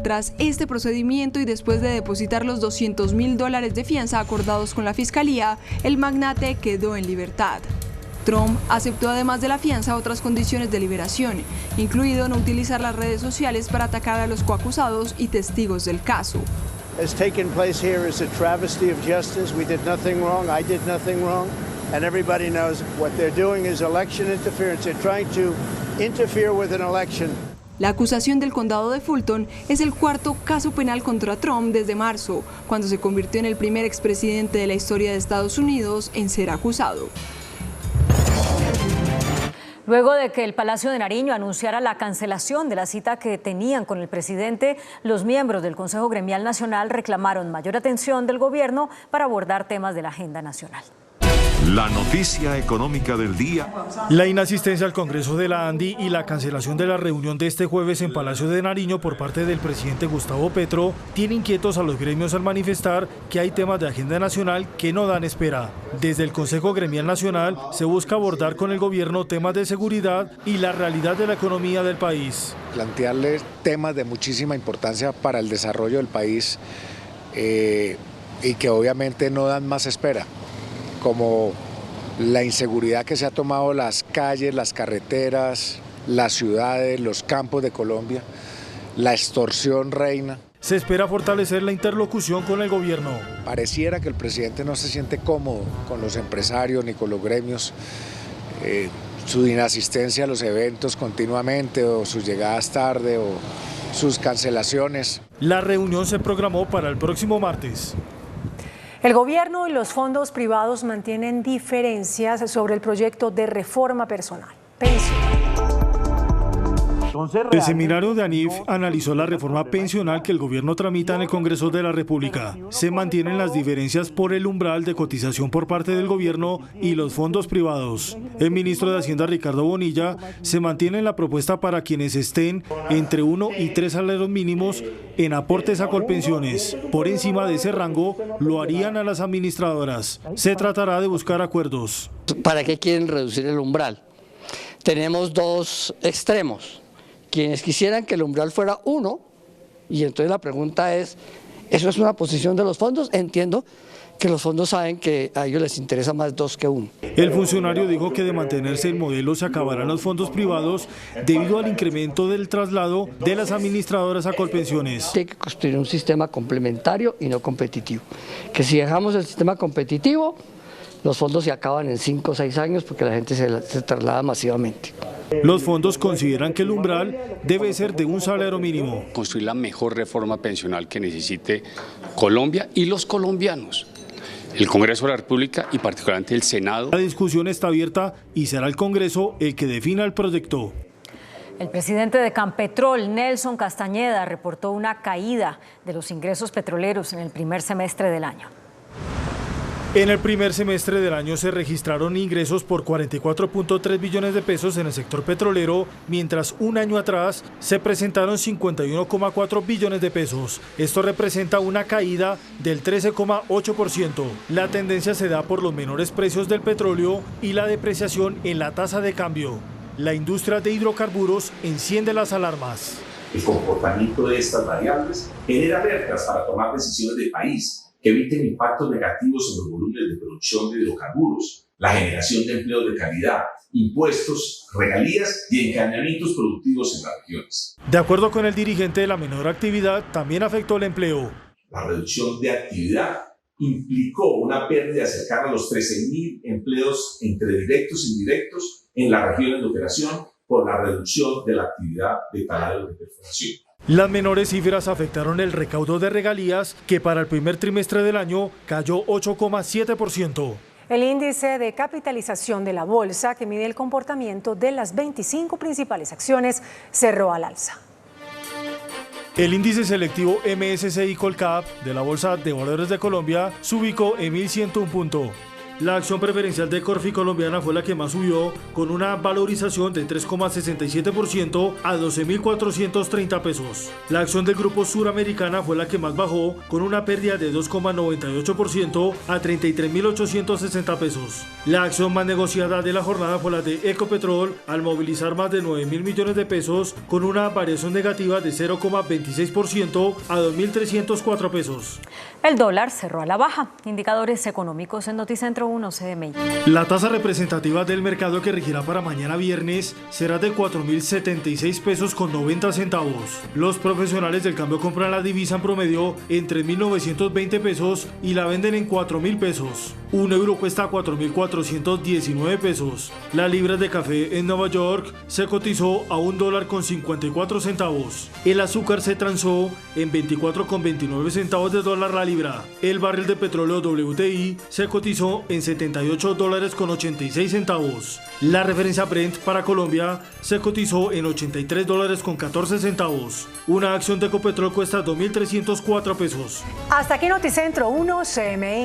Tras este procedimiento y después de depositar los $200.000 de fianza acordados con la Fiscalía, el magnate quedó en libertad. Trump aceptó además de la fianza otras condiciones de liberación, incluido no utilizar las redes sociales para atacar a los coacusados y testigos del caso. Has taken place here is a travesty of justice. We did nothing wrong. I did nothing wrong, and everybody knows what they're doing is election interference. They're trying to interfere with an election. La acusación del condado de Fulton es el 4º caso penal contra Trump desde marzo, cuando se convirtió en el primer expresidente de la historia de Estados Unidos en ser acusado. Luego de que el Palacio de Nariño anunciara la cancelación de la cita que tenían con el presidente, los miembros del Consejo Gremial Nacional reclamaron mayor atención del gobierno para abordar temas de la agenda nacional. La noticia económica del día. La inasistencia al Congreso de la ANDI y la cancelación de la reunión de este jueves en Palacio de Nariño por parte del presidente Gustavo Petro tiene inquietos a los gremios al manifestar que hay temas de agenda nacional que no dan espera. Desde el Consejo Gremial Nacional se busca abordar con el gobierno temas de seguridad y la realidad de la economía del país. Plantearles temas de muchísima importancia para el desarrollo del país y que obviamente no dan más espera, como la inseguridad que se ha tomado las calles, las carreteras, las ciudades, los campos de Colombia, la extorsión reina. Se espera fortalecer la interlocución con el gobierno. Pareciera que el presidente no se siente cómodo con los empresarios ni con los gremios, su inasistencia a los eventos continuamente o sus llegadas tarde o sus cancelaciones. La reunión se programó para el próximo martes. El gobierno y los fondos privados mantienen diferencias sobre el proyecto de reforma personal. El seminario de ANIF analizó la reforma pensional que el gobierno tramita en el Congreso de la República. Se mantienen las diferencias por el umbral de cotización por parte del gobierno y los fondos privados. El ministro de Hacienda, Ricardo Bonilla, se mantiene en la propuesta para quienes estén entre 1 y 3 salarios mínimos en aportes a Colpensiones. Por encima de ese rango lo harían a las administradoras. Se tratará de buscar acuerdos. ¿Para qué quieren reducir el umbral? Tenemos dos extremos. Quienes quisieran que el umbral fuera 1, y entonces la pregunta es, ¿eso es una posición de los fondos? Entiendo que los fondos saben que a ellos les interesa más 2 que 1. El funcionario dijo que de mantenerse el modelo se acabarán los fondos privados debido al incremento del traslado de las administradoras a Colpensiones. Hay que construir un sistema complementario y no competitivo. Que si dejamos el sistema competitivo, los fondos se acaban en 5 o 6 años porque la gente se traslada masivamente. Los fondos consideran que el umbral debe ser de un salario mínimo. Construir la mejor reforma pensional que necesite Colombia y los colombianos. El Congreso de la República y particularmente el Senado. La discusión está abierta y será el Congreso el que defina el proyecto. El presidente de Campetrol, Nelson Castañeda, reportó una caída de los ingresos petroleros en el primer semestre del año. En el primer semestre del año se registraron ingresos por 44.3 billones de pesos en el sector petrolero, mientras un año atrás se presentaron 51,4 billones de pesos. Esto representa una caída del 13,8%. La tendencia se da por los menores precios del petróleo y la depreciación en la tasa de cambio. La industria de hidrocarburos enciende las alarmas. El comportamiento de estas variables genera alertas para tomar decisiones de país que eviten impactos negativos en los volúmenes de producción de hidrocarburos, la generación de empleos de calidad, impuestos, regalías y encadenamientos productivos en las regiones. De acuerdo con el dirigente, la menor actividad también afectó el empleo. La reducción de actividad implicó una pérdida cercana a los 13.000 empleos entre directos e indirectos en las regiones de operación por la reducción de la actividad de taladros de perforación. Las menores cifras afectaron el recaudo de regalías, que para el primer trimestre del año cayó 8,7%. El índice de capitalización de la bolsa, que mide el comportamiento de las 25 principales acciones, cerró al alza. El índice selectivo MSCI Colcap de la Bolsa de Valores de Colombia se ubicó en 1.101 puntos. La acción preferencial de Corfi Colombiana fue la que más subió, con una valorización de 3,67% a 12.430 pesos. La acción del Grupo Suramericana fue la que más bajó, con una pérdida de 2,98% a 33.860 pesos. La acción más negociada de la jornada fue la de Ecopetrol, al movilizar más de 9.000 millones de pesos, con una variación negativa de 0,26% a 2.304 pesos. El dólar cerró a la baja. Indicadores económicos en Noticentro 1 CMI. La tasa representativa del mercado que regirá para mañana viernes será de 4.076 pesos con 90 centavos. Los profesionales del cambio compran la divisa en promedio en 3.920 pesos y la venden en 4.000 pesos. Un euro cuesta 4.419 pesos. La libra de café en Nueva York se cotizó a $1.54. El azúcar se transó en 24,29 centavos de dólar la libra. El barril de petróleo WTI se cotizó en $78.86. La referencia Brent para Colombia se cotizó en $83.14. Una acción de Ecopetrol cuesta 2.304 pesos. Hasta aquí Noticentro 1 CMI.